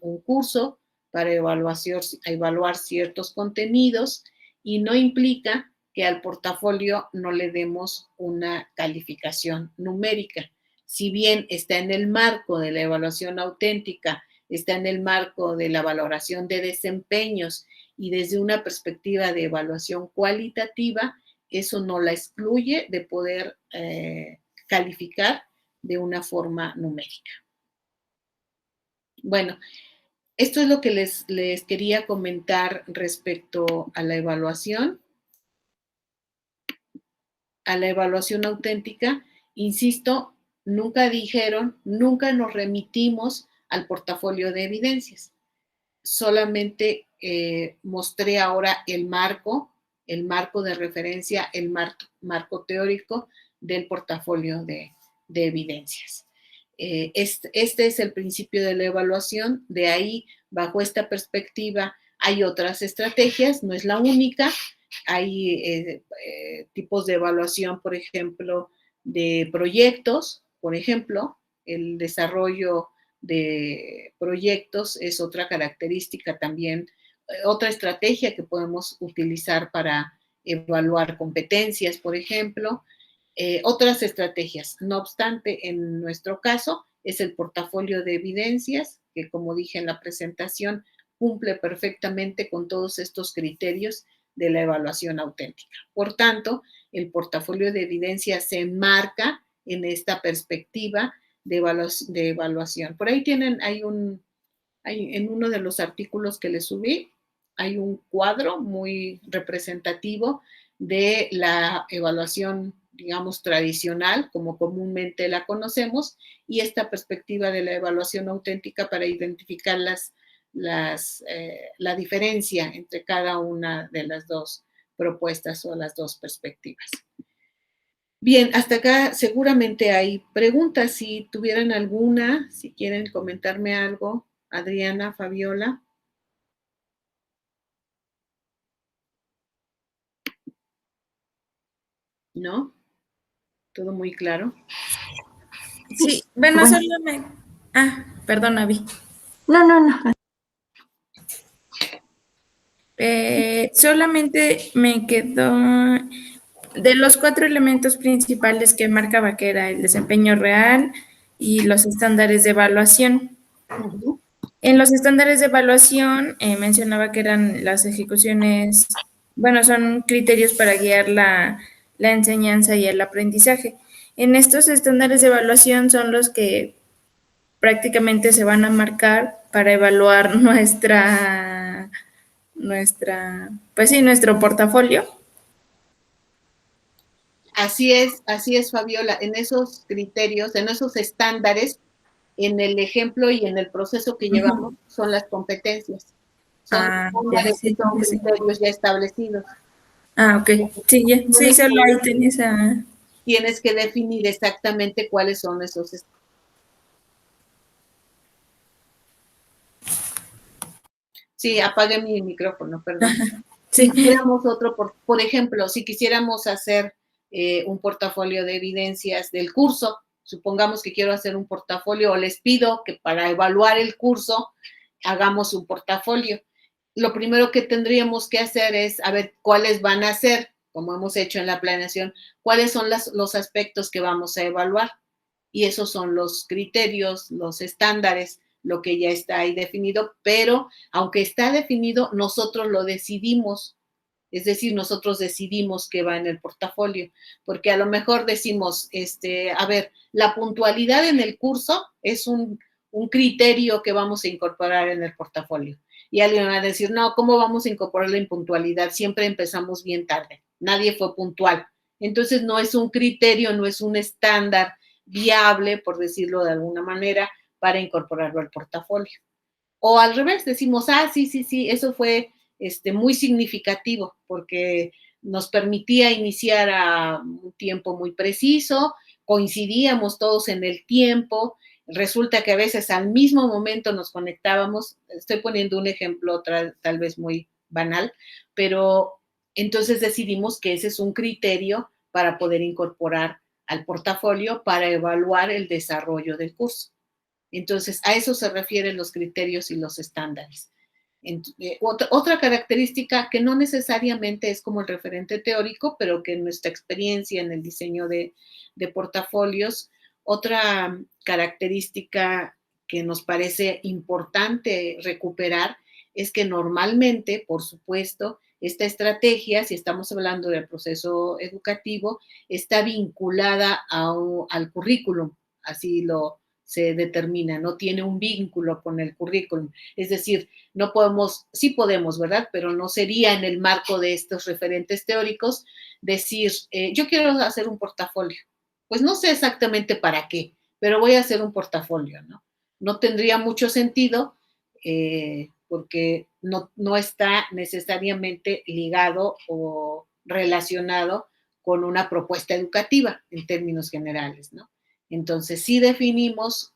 un curso, para evaluar ciertos contenidos, y no implica que al portafolio no le demos una calificación numérica. Si bien está en el marco de la evaluación auténtica, está en el marco de la valoración de desempeños y desde una perspectiva de evaluación cualitativa, eso no la excluye de poder calificar de una forma numérica. Bueno, esto es lo que les quería comentar respecto a la evaluación. A la evaluación auténtica, insisto, nunca nos remitimos al portafolio de evidencias. Solamente mostré ahora el marco de referencia, el marco teórico del portafolio de evidencias. Este es el principio de la evaluación, de ahí, bajo esta perspectiva, Hay otras estrategias, no es la única. Hay tipos de evaluación, por ejemplo, de proyectos. Por ejemplo, el desarrollo de proyectos es otra característica también, otra estrategia que podemos utilizar para evaluar competencias, por ejemplo. Otras estrategias. No obstante, en nuestro caso es el portafolio de evidencias, que como dije en la presentación, cumple perfectamente con todos estos criterios de la evaluación auténtica. Por tanto, el portafolio de evidencias se enmarca en esta perspectiva de evaluación. Por ahí en uno de los artículos que les subí, hay un cuadro muy representativo de la evaluación, digamos, tradicional, como comúnmente la conocemos, y esta perspectiva de la evaluación auténtica para identificar la diferencia entre cada una de las dos propuestas o las dos perspectivas. Bien, hasta acá seguramente hay preguntas. Si tuvieran alguna, si quieren comentarme algo, Adriana, Fabiola. ¿No? ¿Todo muy claro? Sí, bueno, solo me... Ah, perdón, Avi. No. Solamente me quedó de los 4 elementos principales que marcaba, que era el desempeño real y los estándares de evaluación. Uh-huh. En los estándares de evaluación mencionaba que eran las ejecuciones, bueno, son criterios para guiar la enseñanza y el aprendizaje. En estos estándares de evaluación son los que prácticamente se van a marcar para evaluar pues sí, nuestro portafolio. Así es, Fabiola. En esos criterios, en esos estándares, en el ejemplo y en el proceso que llevamos, son las competencias. Son criterios ya establecidos. Ah, ok. Sí, ya. Sí, solo ahí tenés Tienes que definir exactamente cuáles son esos estándares. Sí, apagué mi micrófono, perdón. Sí. Si quisiéramos otro, por ejemplo, si quisiéramos hacer un portafolio de evidencias del curso, supongamos que quiero hacer un portafolio o les pido que para evaluar el curso hagamos un portafolio. Lo primero que tendríamos que hacer es a ver cuáles van a ser, como hemos hecho en la planeación, cuáles son los aspectos que vamos a evaluar. Y esos son los criterios, los estándares, lo que ya está ahí definido, pero aunque está definido, nosotros lo decidimos. Es decir, nosotros decidimos qué va en el portafolio, porque a lo mejor decimos, a ver, la puntualidad en el curso es un criterio que vamos a incorporar en el portafolio. Y alguien va a decir, no, ¿cómo vamos a incorporar la impuntualidad? Siempre empezamos bien tarde, nadie fue puntual. Entonces no es un criterio, no es un estándar viable, por decirlo de alguna manera, para incorporarlo al portafolio. O al revés, decimos, sí, eso fue muy significativo porque nos permitía iniciar a un tiempo muy preciso, coincidíamos todos en el tiempo, resulta que a veces al mismo momento nos conectábamos, estoy poniendo un ejemplo tal vez muy banal, pero entonces decidimos que ese es un criterio para poder incorporar al portafolio para evaluar el desarrollo del curso. Entonces, a eso se refieren los criterios y los estándares. Otra característica que no necesariamente es como el referente teórico, pero que en nuestra experiencia en el diseño de portafolios, otra característica que nos parece importante recuperar es que normalmente, por supuesto, esta estrategia, si estamos hablando del proceso educativo, está vinculada al currículum, así se determina, no tiene un vínculo con el currículum. Es decir, no podemos, sí podemos, ¿verdad? Pero no sería en el marco de estos referentes teóricos decir, yo quiero hacer un portafolio. Pues no sé exactamente para qué, pero voy a hacer un portafolio, ¿no? No tendría mucho sentido porque no está necesariamente ligado o relacionado con una propuesta educativa en términos generales, ¿no? Entonces, sí definimos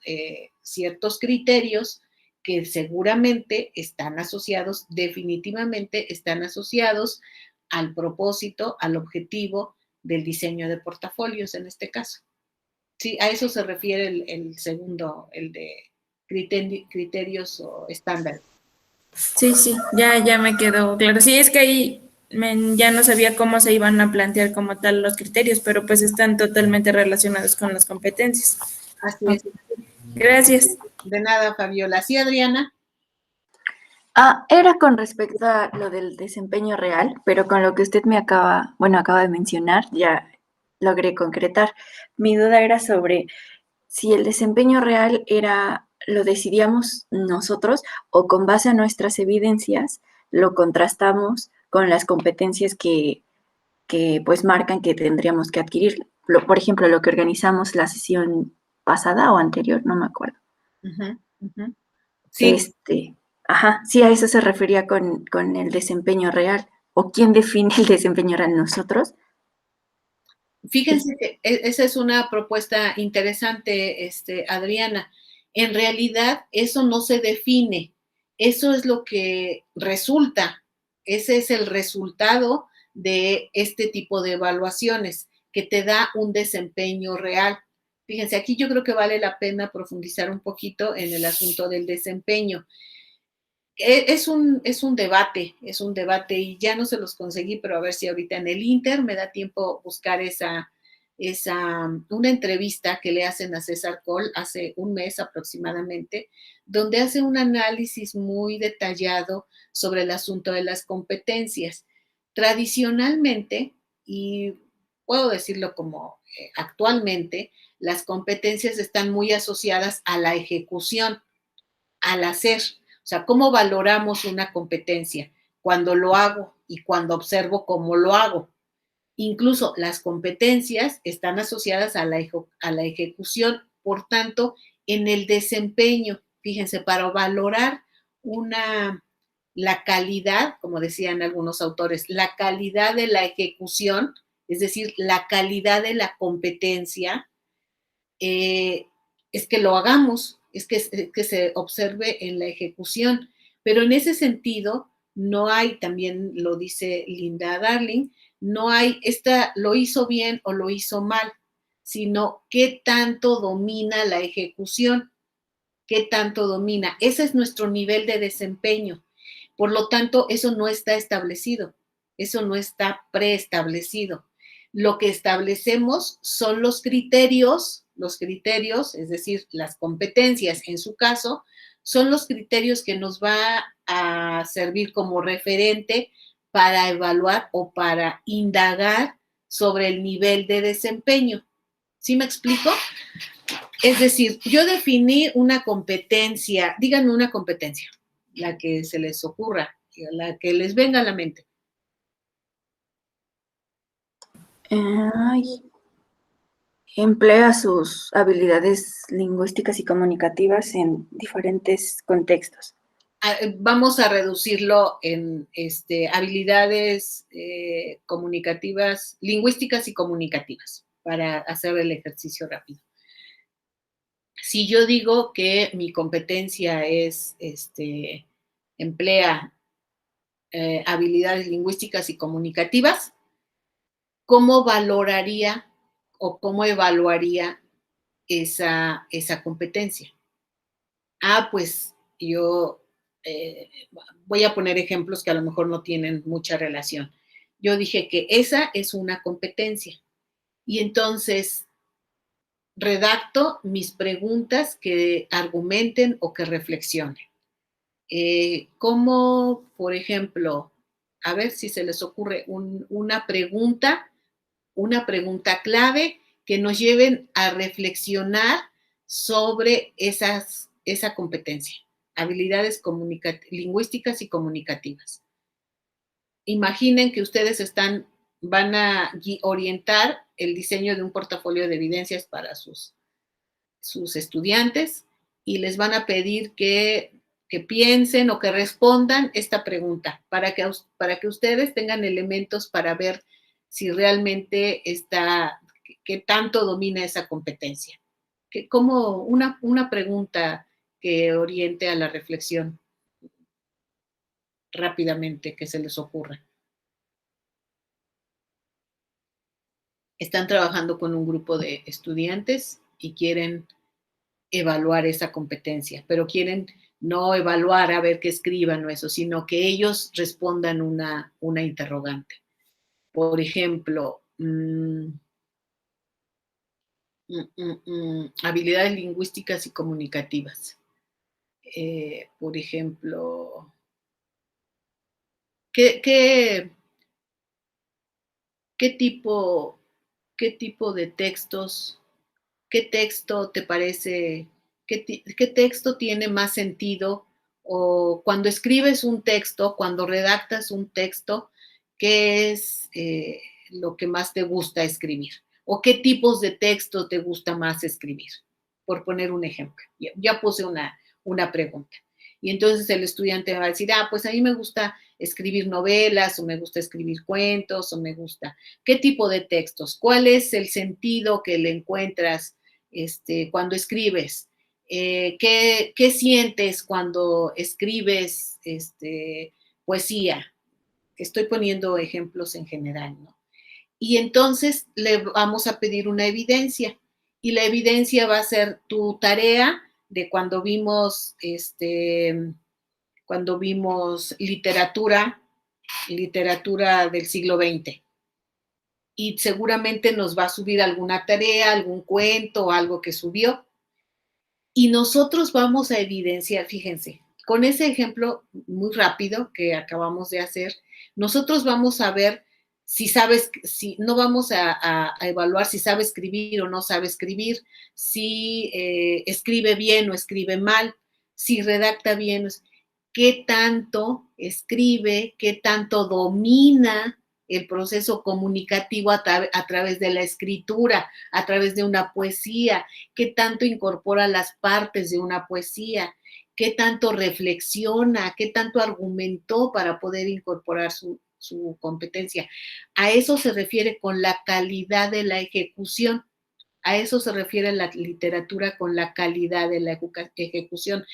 ciertos criterios que seguramente están asociados, definitivamente están asociados al propósito, al objetivo del diseño de portafolios en este caso. Sí, a eso se refiere el segundo, el de criterios o estándares. Sí, sí, ya me quedó claro. Sí, es que ahí ya no sabía cómo se iban a plantear como tal los criterios, pero pues están totalmente relacionados con las competencias. Así es. Gracias. De nada, Fabiola. Sí, Adriana. Era con respecto a lo del desempeño real, pero con lo que usted acaba de mencionar, ya logré concretar. Mi duda era sobre si el desempeño real lo decidíamos nosotros o con base a nuestras evidencias lo contrastamos con las competencias que pues marcan que tendríamos que adquirir. Por ejemplo, lo que organizamos la sesión pasada o anterior, no me acuerdo. Sí. Sí, a eso se refería con el desempeño real. ¿O quién define el desempeño real? ¿Nosotros? Fíjense que esa es una propuesta interesante, Adriana. En realidad, eso no se define. Eso es lo que resulta. Ese es el resultado de este tipo de evaluaciones, que te da un desempeño real. Fíjense, aquí yo creo que vale la pena profundizar un poquito en el asunto del desempeño. Es un debate y ya no se los conseguí, pero a ver si ahorita en el Inter me da tiempo buscar una entrevista que le hacen a César Coll hace un mes aproximadamente, donde hace un análisis muy detallado sobre el asunto de las competencias. Tradicionalmente, y puedo decirlo como actualmente, las competencias están muy asociadas a la ejecución, al hacer. O sea, ¿cómo valoramos una competencia? Cuando lo hago y cuando observo cómo lo hago. Incluso las competencias están asociadas a la ejecución, por tanto, en el desempeño. Fíjense, para valorar la calidad, como decían algunos autores, la calidad de la ejecución, es decir, la calidad de la competencia, es que lo hagamos, es que se observe en la ejecución. Pero en ese sentido, no hay, también lo dice Linda Darling, no hay lo hizo bien o lo hizo mal, sino qué tanto domina la ejecución, qué tanto domina. Ese es nuestro nivel de desempeño. Por lo tanto, eso no está establecido, eso no está preestablecido. Lo que establecemos son los criterios, es decir, las competencias en su caso, son los criterios que nos va a servir como referente para evaluar o para indagar sobre el nivel de desempeño. ¿Sí me explico? Es decir, yo definí una competencia, díganme una competencia, la que se les ocurra, la que les venga a la mente. Emplea sus habilidades lingüísticas y comunicativas en diferentes contextos. Vamos a reducirlo en habilidades comunicativas, lingüísticas y comunicativas, para hacer el ejercicio rápido. Si yo digo que mi competencia es, emplea habilidades lingüísticas y comunicativas, ¿cómo valoraría o cómo evaluaría esa competencia? Pues yo voy a poner ejemplos que a lo mejor no tienen mucha relación. Yo dije que esa es una competencia y entonces redacto mis preguntas que argumenten o que reflexionen. Como, por ejemplo, a ver si se les ocurre una pregunta clave que nos lleven a reflexionar sobre esa competencia, habilidades lingüísticas y comunicativas. Imaginen que ustedes van a orientar el diseño de un portafolio de evidencias para sus estudiantes y les van a pedir que piensen o que respondan esta pregunta para que ustedes tengan elementos para ver si realmente qué tanto domina esa competencia. Como una pregunta que oriente a la reflexión rápidamente que se les ocurra. Están trabajando con un grupo de estudiantes y quieren evaluar esa competencia, pero quieren no evaluar a ver qué escriban o eso, sino que ellos respondan una interrogante. Por ejemplo, habilidades lingüísticas y comunicativas. Por ejemplo, ¿qué tipo de textos, qué texto te parece, qué texto tiene más sentido? O cuando escribes un texto, cuando redactas un texto, ¿qué es lo que más te gusta escribir? ¿O qué tipos de texto te gusta más escribir? Por poner un ejemplo. Ya puse una pregunta. Y entonces el estudiante va a decir, pues a mí me gusta escribir novelas, o me gusta escribir cuentos, o me gusta. ¿Qué tipo de textos? ¿Cuál es el sentido que le encuentras cuando escribes? ¿Qué sientes cuando escribes poesía? Estoy poniendo ejemplos en general, ¿no? Y entonces le vamos a pedir una evidencia, y la evidencia va a ser tu tarea de cuando vimos literatura del siglo XX. Y seguramente nos va a subir alguna tarea, algún cuento, algo que subió. Y nosotros vamos a evidenciar, fíjense, con ese ejemplo muy rápido que acabamos de hacer, nosotros vamos a ver no vamos a evaluar si sabe escribir o no sabe escribir, si escribe bien o escribe mal, si redacta bien, qué tanto escribe, qué tanto domina el proceso comunicativo a través de la escritura, a través de una poesía, qué tanto incorpora las partes de una poesía, qué tanto reflexiona, qué tanto argumentó para poder incorporar su competencia. A eso se refiere con la calidad de la ejecución. A eso se refiere la literatura con la calidad de la ejecución.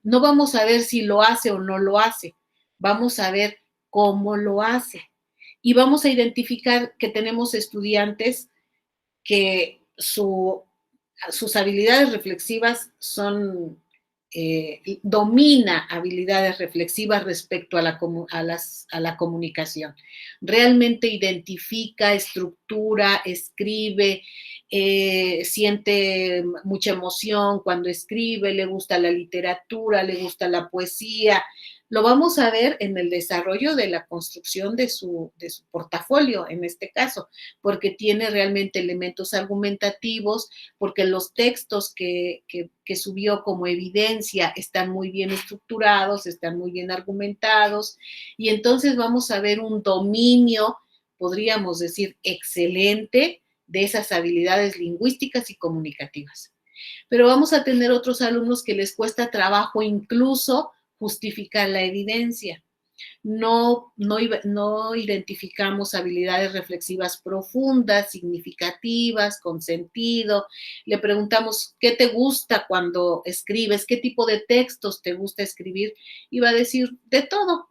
No vamos a ver si lo hace o no lo hace, vamos a ver cómo lo hace. Y vamos a identificar que tenemos estudiantes que sus habilidades reflexivas domina habilidades reflexivas respecto a la comunicación. Realmente identifica, estructura, escribe, siente mucha emoción cuando escribe, le gusta la literatura, le gusta la poesía. Lo vamos a ver en el desarrollo de la construcción de su portafolio, en este caso, porque tiene realmente elementos argumentativos, porque los textos que subió como evidencia están muy bien estructurados, están muy bien argumentados, y entonces vamos a ver un dominio, podríamos decir, excelente de esas habilidades lingüísticas y comunicativas. Pero vamos a tener otros alumnos que les cuesta trabajo incluso justificar la evidencia. No identificamos habilidades reflexivas profundas, significativas, con sentido. Le preguntamos, ¿qué te gusta cuando escribes? ¿Qué tipo de textos te gusta escribir? Y va a decir, de todo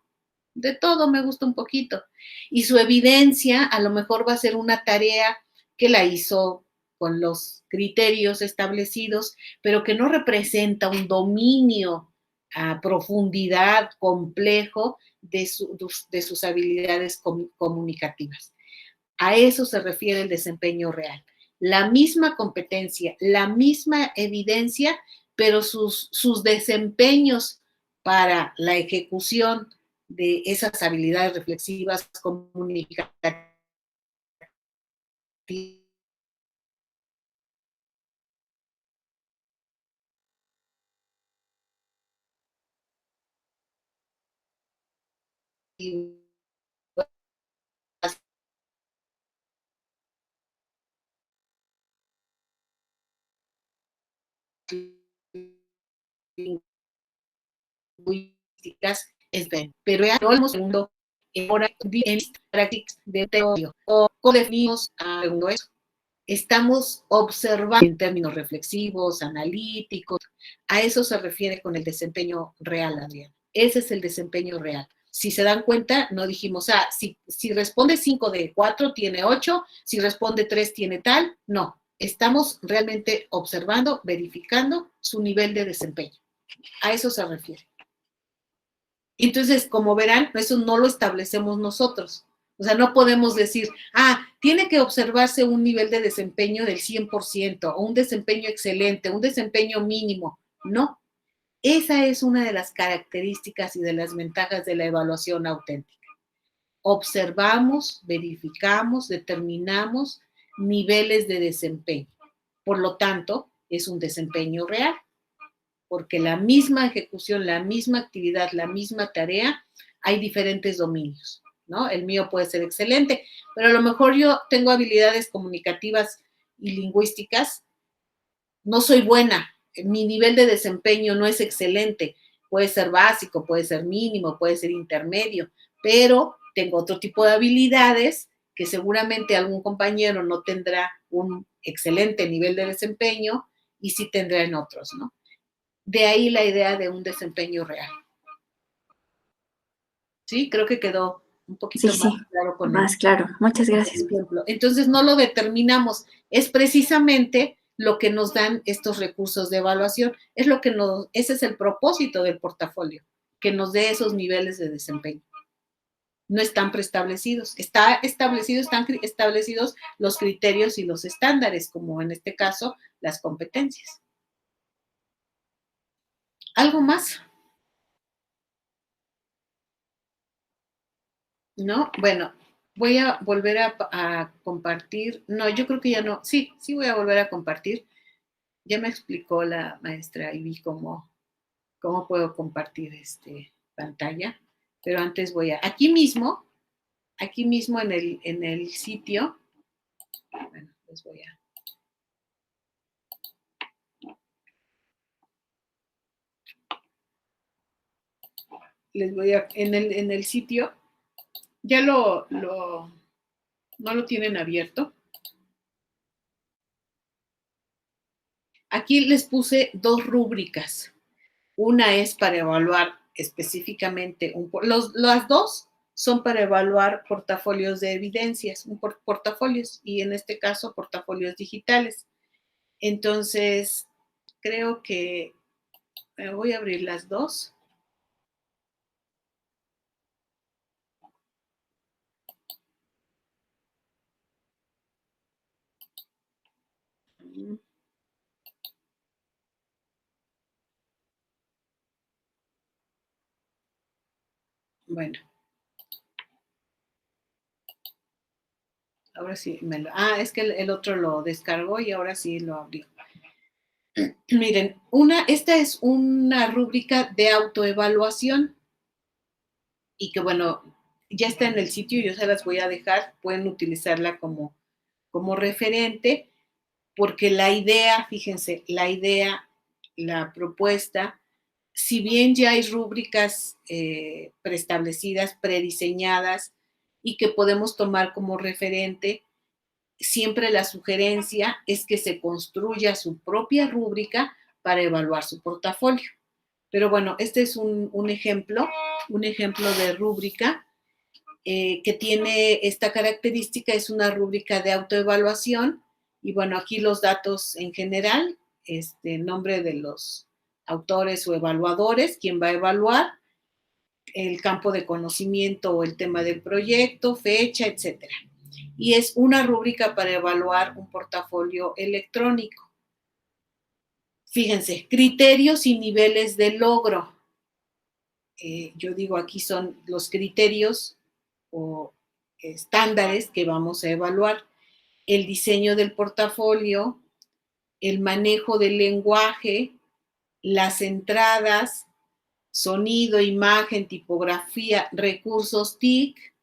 me gusta un poquito. Y su evidencia a lo mejor va a ser una tarea que la hizo con los criterios establecidos, pero que no representa un dominio a profundidad, complejo, de sus habilidades comunicativas. A eso se refiere el desempeño real. La misma competencia, la misma evidencia, pero sus desempeños para la ejecución de esas habilidades reflexivas comunicativas lingüísticas es bien, pero ya no el segundo ahora en prácticas de teoría o cómo definimos a segundo eso. estamos observando en términos reflexivos, analíticos. A eso se refiere con el desempeño real, Adriana. Ese es el desempeño real. Si se dan cuenta, no dijimos, si responde 5 de 4, tiene 8, si responde 3, tiene tal. No, estamos realmente observando, verificando su nivel de desempeño. A eso se refiere. Entonces, como verán, eso no lo establecemos nosotros. O sea, no podemos decir, tiene que observarse un nivel de desempeño del 100%, o un desempeño excelente, un desempeño mínimo. No. Esa es una de las características y de las ventajas de la evaluación auténtica. Observamos, verificamos, determinamos niveles de desempeño. Por lo tanto, es un desempeño real, porque la misma ejecución, la misma actividad, la misma tarea, hay diferentes dominios, ¿no? El mío puede ser excelente, pero a lo mejor yo tengo habilidades comunicativas y lingüísticas, no soy buena, mi nivel de desempeño no es excelente, puede ser básico, puede ser mínimo, puede ser intermedio, pero tengo otro tipo de habilidades que seguramente algún compañero no tendrá un excelente nivel de desempeño y sí tendrá en otros, ¿no? De ahí la idea de un desempeño real. ¿Sí? Creo que quedó un poquito más claro con más claro. Muchas gracias. Ejemplo. Entonces no lo determinamos, es precisamente lo que nos dan estos recursos de evaluación, ese es el propósito del portafolio, que nos dé esos niveles de desempeño. No están preestablecidos, están establecidos los criterios y los estándares, como en este caso, las competencias. ¿Algo más? ¿No? Bueno, voy a volver a compartir. No, yo creo que ya no. Sí voy a volver a compartir. Ya me explicó la maestra y vi cómo puedo compartir pantalla. Pero antes voy a, aquí mismo en el sitio, bueno, les voy a. En el sitio, ya no lo tienen abierto. Aquí les puse 2 rúbricas. Una es para evaluar específicamente, las 2 son para evaluar portafolios de evidencias, portafolios, y en este caso portafolios digitales. Entonces, creo que voy a abrir las 2. Bueno. Ahora sí es que el otro lo descargó y ahora sí lo abrió. Miren, esta es una rúbrica de autoevaluación y que bueno, ya está en el sitio, yo se las voy a dejar, pueden utilizarla como referente, porque la idea, fíjense, la propuesta, si bien ya hay rúbricas preestablecidas, prediseñadas y que podemos tomar como referente, siempre la sugerencia es que se construya su propia rúbrica para evaluar su portafolio. Pero bueno, este es un ejemplo de rúbrica que tiene esta característica, es una rúbrica de autoevaluación y bueno, aquí los datos en general, nombre de los autores o evaluadores, quién va a evaluar, el campo de conocimiento o el tema del proyecto, fecha, etcétera. Y es una rúbrica para evaluar un portafolio electrónico. Fíjense, criterios y niveles de logro. Yo digo, aquí son los criterios o estándares que vamos a evaluar. El diseño del portafolio, el manejo del lenguaje, las entradas, sonido, imagen, tipografía, recursos TIC,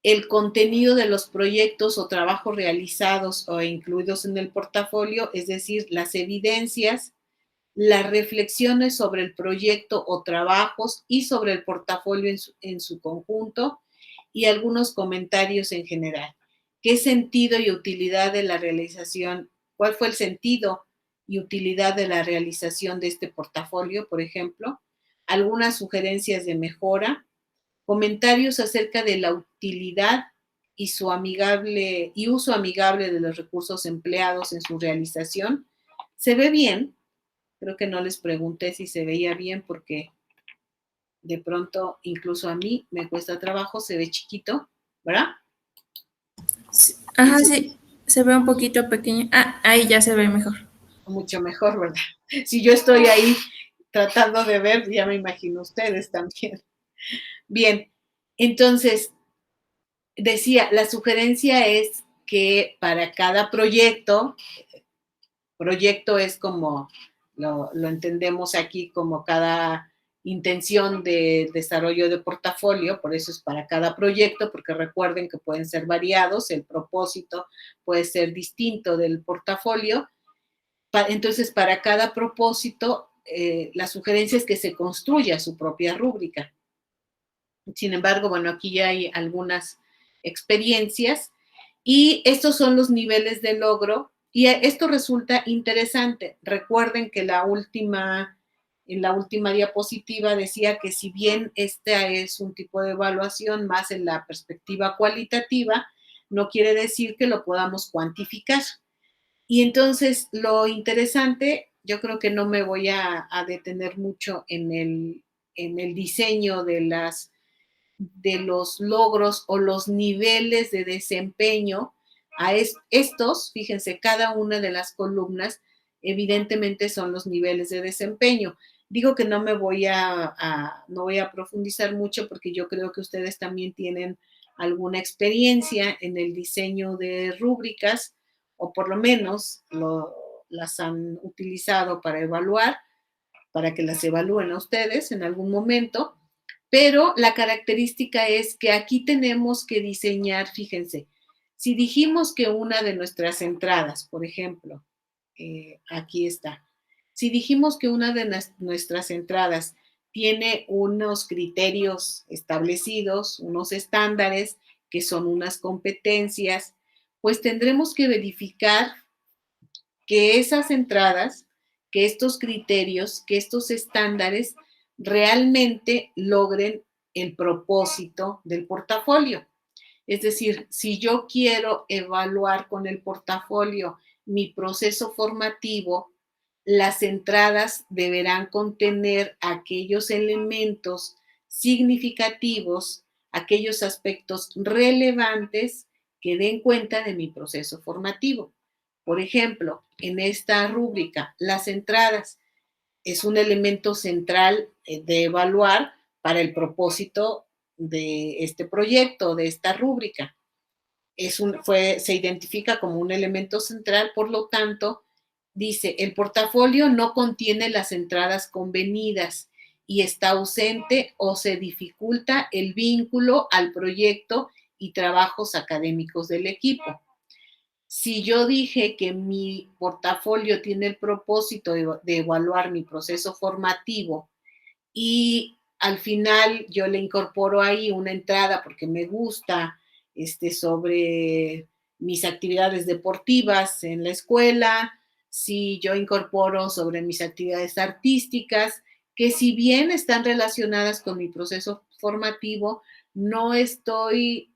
el contenido de los proyectos o trabajos realizados o incluidos en el portafolio, es decir, las evidencias, las reflexiones sobre el proyecto o trabajos y sobre el portafolio en su conjunto y algunos comentarios en general. ¿Qué sentido y utilidad de la realización? ¿Cuál fue el sentido y utilidad de la realización de este portafolio, por ejemplo? Algunas sugerencias de mejora, comentarios acerca de la utilidad y su uso amigable de los recursos empleados en su realización. ¿Se ve bien? Creo que no les pregunté si se veía bien porque de pronto incluso a mí me cuesta trabajo, se ve chiquito, ¿verdad? Sí. Ajá, sí, se ve un poquito pequeño. Ah, ahí ya se ve mejor. Mucho mejor, ¿verdad? Si yo estoy ahí tratando de ver, ya me imagino ustedes también. Bien, entonces, decía, la sugerencia es que para cada proyecto es como, lo entendemos aquí como cada intención de desarrollo de portafolio, por eso es para cada proyecto, porque recuerden que pueden ser variados, el propósito puede ser distinto del portafolio. Entonces, para cada propósito, la sugerencia es que se construya su propia rúbrica. Sin embargo, bueno, aquí ya hay algunas experiencias y estos son los niveles de logro y esto resulta interesante. Recuerden que en la última diapositiva decía que si bien esta es un tipo de evaluación más en la perspectiva cualitativa, no quiere decir que lo podamos cuantificar. Y entonces lo interesante, yo creo que no me voy a detener mucho en el diseño de los logros o los niveles de desempeño. Estos, fíjense, cada una de las columnas evidentemente son los niveles de desempeño. Digo que no voy a profundizar mucho porque yo creo que ustedes también tienen alguna experiencia en el diseño de rúbricas o por lo menos las han utilizado para evaluar, para que las evalúen a ustedes en algún momento. Pero la característica es que aquí tenemos que diseñar, fíjense, si dijimos que una de nuestras entradas, por ejemplo, aquí está, si dijimos que una de nuestras entradas tiene unos criterios establecidos, unos estándares, que son unas competencias, pues tendremos que verificar que esas entradas, que estos criterios, que estos estándares realmente logren el propósito del portafolio. Es decir, si yo quiero evaluar con el portafolio mi proceso formativo, las entradas deberán contener aquellos elementos significativos, aquellos aspectos relevantes que den cuenta de mi proceso formativo. Por ejemplo, en esta rúbrica, las entradas es un elemento central de evaluar para el propósito de este proyecto, de esta rúbrica. Se identifica como un elemento central, por lo tanto, dice, el portafolio no contiene las entradas convenidas y está ausente o se dificulta el vínculo al proyecto y trabajos académicos del equipo. Si yo dije que mi portafolio tiene el propósito de evaluar mi proceso formativo y al final yo le incorporo ahí una entrada porque me gusta sobre mis actividades deportivas en la escuela, si yo incorporo sobre mis actividades artísticas, que si bien están relacionadas con mi proceso formativo, no me estoy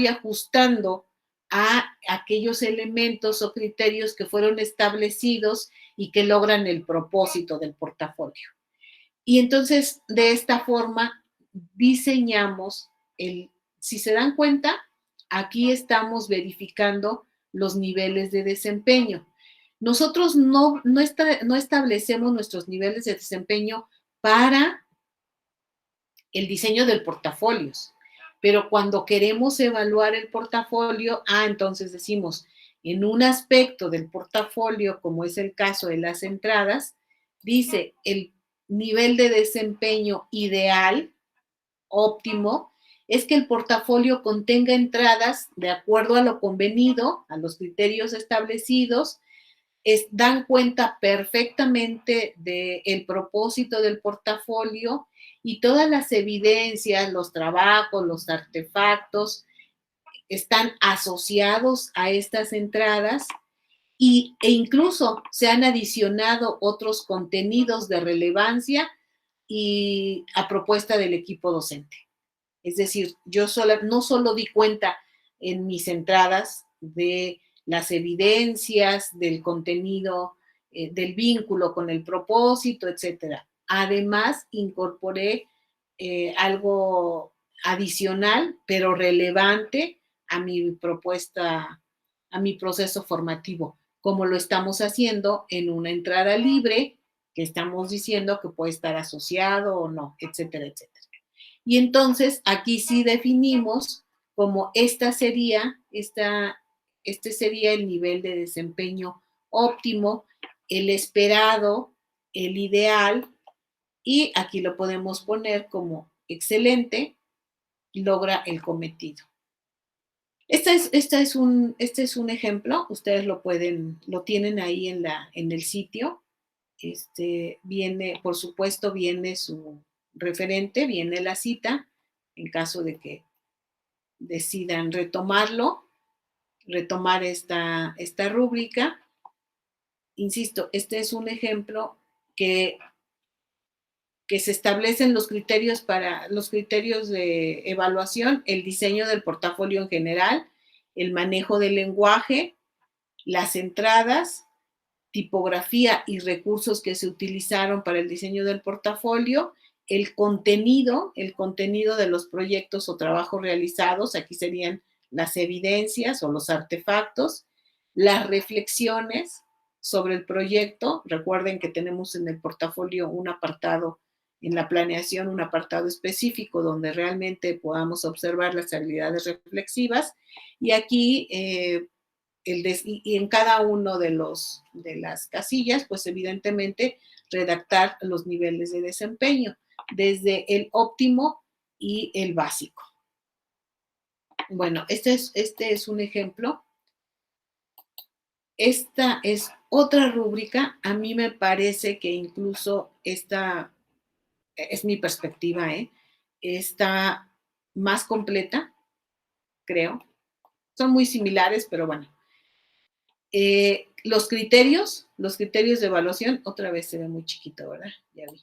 ajustando a aquellos elementos o criterios que fueron establecidos y que logran el propósito del portafolio. Y entonces, de esta forma, diseñamos si se dan cuenta, aquí estamos verificando los niveles de desempeño. Nosotros no establecemos nuestros niveles de desempeño para el diseño del portafolio, pero cuando queremos evaluar el portafolio, entonces decimos, en un aspecto del portafolio, como es el caso de las entradas, dice el nivel de desempeño ideal, óptimo, es que el portafolio contenga entradas de acuerdo a lo convenido, a los criterios establecidos, dan cuenta perfectamente del propósito del portafolio y todas las evidencias, los trabajos, los artefactos están asociados a estas entradas e incluso se han adicionado otros contenidos de relevancia y a propuesta del equipo docente. Es decir, yo no solo di cuenta en mis entradas de las evidencias, del contenido, del vínculo con el propósito, etcétera. Además, incorporé algo adicional, pero relevante a mi propuesta, a mi proceso formativo, como lo estamos haciendo en una entrada libre, que estamos diciendo que puede estar asociado o no, etcétera, etcétera. Y entonces aquí sí definimos como este sería el nivel de desempeño óptimo, el esperado, el ideal, y aquí lo podemos poner como excelente, logra el cometido. Este es un ejemplo, ustedes lo tienen ahí en el sitio. Viene, por supuesto, viene su referente, viene la cita, en caso de que decidan retomar esta rúbrica. Insisto, este es un ejemplo que se establecen los criterios de evaluación, el diseño del portafolio en general, el manejo del lenguaje, las entradas, tipografía y recursos que se utilizaron para el diseño del portafolio, el contenido de los proyectos o trabajos realizados, aquí serían las evidencias o los artefactos, las reflexiones sobre el proyecto. Recuerden que tenemos en el portafolio un apartado, en la planeación, un apartado específico donde realmente podamos observar las habilidades reflexivas, y aquí y en cada uno de las casillas, pues evidentemente redactar los niveles de desempeño, desde el óptimo y el básico. Bueno, este es un ejemplo. Esta es otra rúbrica. A mí me parece que incluso esta es mi perspectiva, está más completa, creo. Son muy similares, pero bueno. Los criterios de evaluación, otra vez se ve muy chiquito, ¿verdad? Ya vi.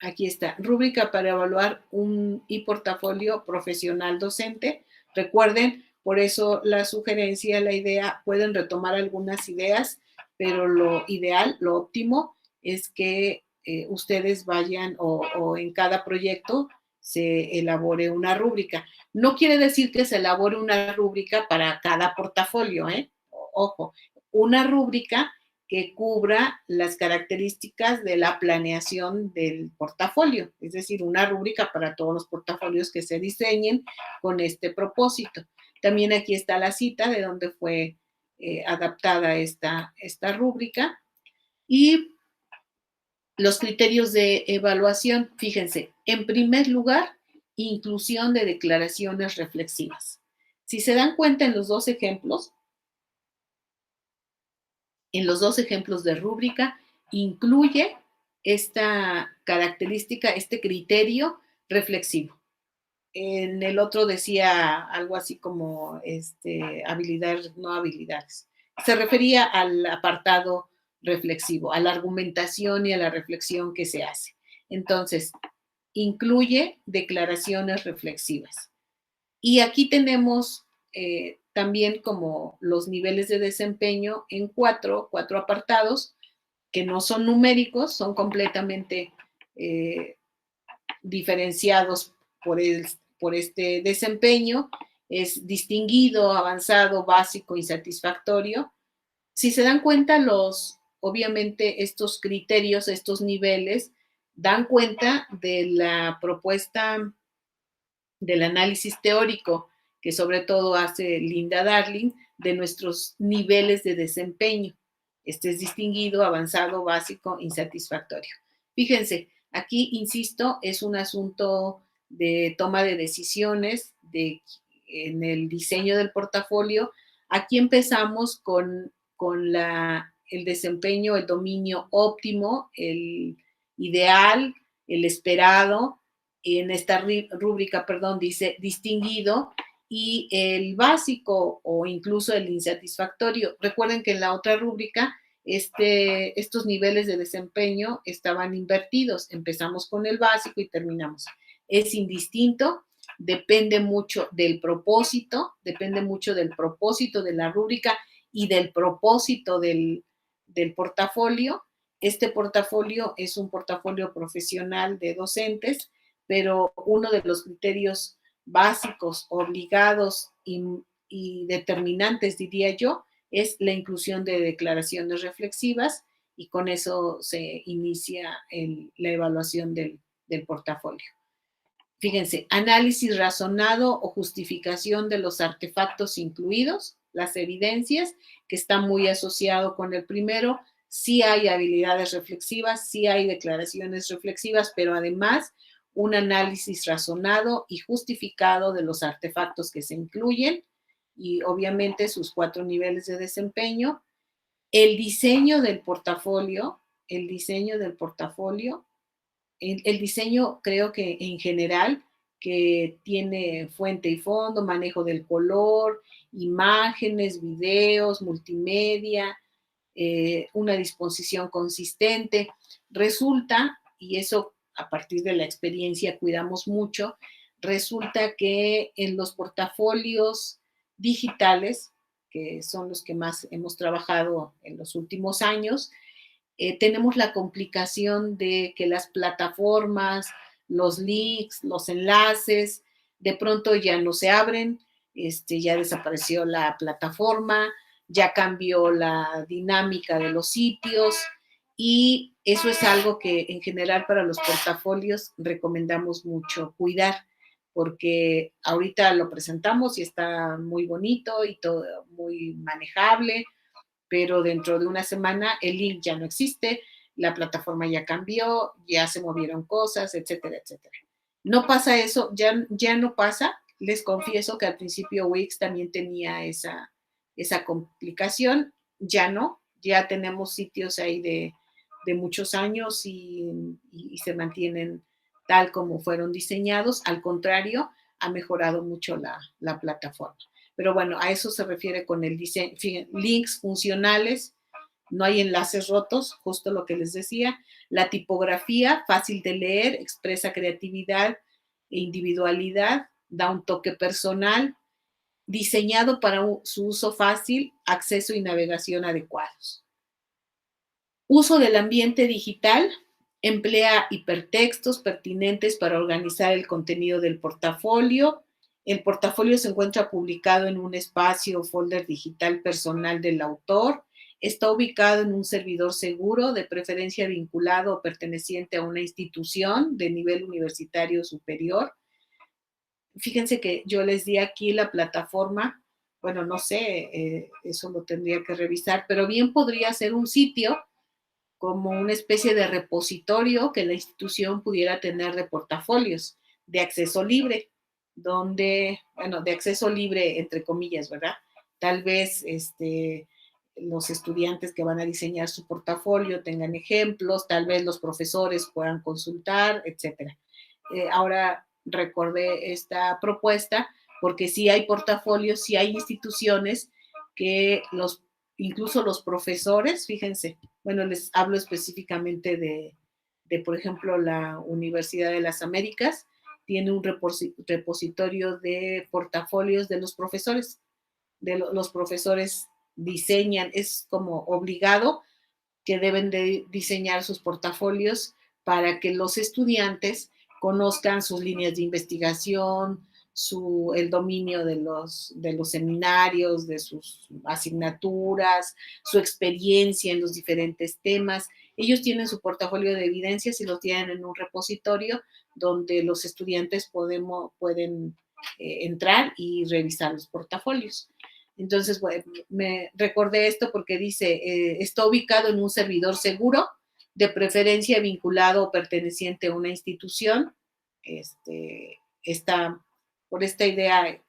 Aquí está, rúbrica para evaluar un e-portafolio profesional docente. Recuerden, por eso la sugerencia, la idea, pueden retomar algunas ideas, pero lo ideal, lo óptimo, es que ustedes vayan o en cada proyecto se elabore una rúbrica. No quiere decir que se elabore una rúbrica para cada portafolio, ¿eh? Ojo, una rúbrica que cubra las características de la planeación del portafolio, es decir, una rúbrica para todos los portafolios que se diseñen con este propósito. También aquí está la cita de donde fue adaptada esta rúbrica. Y los criterios de evaluación, fíjense, en primer lugar, inclusión de declaraciones reflexivas. Si se dan cuenta en los dos ejemplos de rúbrica, incluye esta característica, este criterio reflexivo. En el otro decía algo así como habilidades, no habilidades. Se refería al apartado reflexivo, a la argumentación y a la reflexión que se hace. Entonces, incluye declaraciones reflexivas. Y aquí tenemos también como los niveles de desempeño en cuatro apartados que no son numéricos, son completamente diferenciados por este desempeño. Es distinguido, avanzado, básico, insatisfactorio. Si se dan cuenta, obviamente estos criterios, estos niveles, dan cuenta de la propuesta del análisis teórico que sobre todo hace Linda Darling de nuestros niveles de desempeño. Este es distinguido, avanzado, básico, insatisfactorio. Fíjense, aquí, insisto, es un asunto de toma de decisiones en el diseño del portafolio. Aquí empezamos con el desempeño, el dominio óptimo, el ideal, el esperado, en esta rúbrica, perdón, dice distinguido, y el básico o incluso el insatisfactorio. Recuerden que en la otra rúbrica estos niveles de desempeño estaban invertidos. Empezamos con el básico y terminamos. Es indistinto, depende mucho del propósito de la rúbrica y del propósito del portafolio. Este portafolio es un portafolio profesional de docentes, pero uno de los criterios básicos, obligados y determinantes, diría yo, es la inclusión de declaraciones reflexivas, y con eso se inicia la evaluación del portafolio. Fíjense, análisis razonado o justificación de los artefactos incluidos, las evidencias, que está muy asociado con el primero. Sí hay habilidades reflexivas, sí hay declaraciones reflexivas, pero además un análisis razonado y justificado de los artefactos que se incluyen y obviamente sus 4 niveles de desempeño. El diseño del portafolio, el diseño creo que en general, que tiene fuente y fondo, manejo del color, imágenes, videos, multimedia, una disposición consistente. Resulta, y eso a partir de la experiencia cuidamos mucho, resulta que en los portafolios digitales, que son los que más hemos trabajado en los últimos años, tenemos la complicación de que las plataformas, los links, los enlaces, de pronto ya no se abren, ya desapareció la plataforma, ya cambió la dinámica de los sitios, y eso es algo que en general para los portafolios recomendamos mucho cuidar, porque ahorita lo presentamos y está muy bonito y todo muy manejable, pero dentro de una semana el link ya no existe, la plataforma ya cambió, ya se movieron cosas, etcétera, etcétera. No pasa eso, ya no pasa. Les confieso que al principio Wix también tenía esa complicación, ya no, ya tenemos sitios ahí de muchos años y se mantienen tal como fueron diseñados. Al contrario, ha mejorado mucho la plataforma. Pero bueno, a eso se refiere con el diseño. Links funcionales, no hay enlaces rotos, justo lo que les decía. La tipografía, fácil de leer, expresa creatividad e individualidad, da un toque personal, diseñado para su uso fácil, acceso y navegación adecuados. Uso del ambiente digital, emplea hipertextos pertinentes para organizar el contenido del portafolio. El portafolio se encuentra publicado en un espacio o folder digital personal del autor. Está ubicado en un servidor seguro, de preferencia vinculado o perteneciente a una institución de nivel universitario superior. Fíjense que yo les di aquí la plataforma, bueno, no sé, eso lo tendría que revisar, pero bien podría ser un sitio como una especie de repositorio que la institución pudiera tener de portafolios de acceso libre, donde, bueno, de acceso libre entre comillas, ¿verdad? Tal vez los estudiantes que van a diseñar su portafolio tengan ejemplos, tal vez los profesores puedan consultar, etcétera. Ahora recordé esta propuesta porque sí hay portafolios, sí hay instituciones que incluso los profesores, fíjense, bueno, les hablo específicamente de, por ejemplo, la Universidad de las Américas, tiene un repositorio de portafolios de los profesores. Los profesores diseñan, es como obligado que deben de diseñar sus portafolios para que los estudiantes conozcan sus líneas de investigación, el dominio de los seminarios, de sus asignaturas, su experiencia en los diferentes temas. Ellos tienen su portafolio de evidencias y lo tienen en un repositorio donde los estudiantes pueden entrar y revisar los portafolios. Entonces, bueno, me recordé esto porque dice, está ubicado en un servidor seguro, de preferencia vinculado o perteneciente a una institución. Está por esta idea,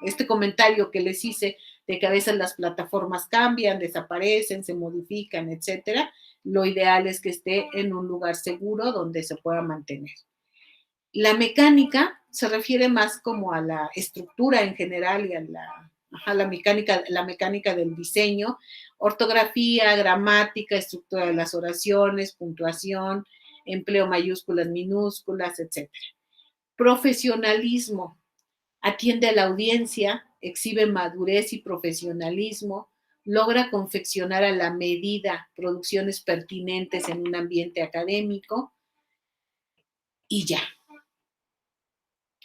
este comentario que les hice de que a veces las plataformas cambian, desaparecen, se modifican, etcétera. Lo ideal es que esté en un lugar seguro donde se pueda mantener. La mecánica se refiere más como a la estructura en general y a la mecánica del diseño, ortografía, gramática, estructura de las oraciones, puntuación, empleo mayúsculas, minúsculas, etc. Profesionalismo. Atiende a la audiencia, exhibe madurez y profesionalismo, logra confeccionar a la medida producciones pertinentes en un ambiente académico y ya.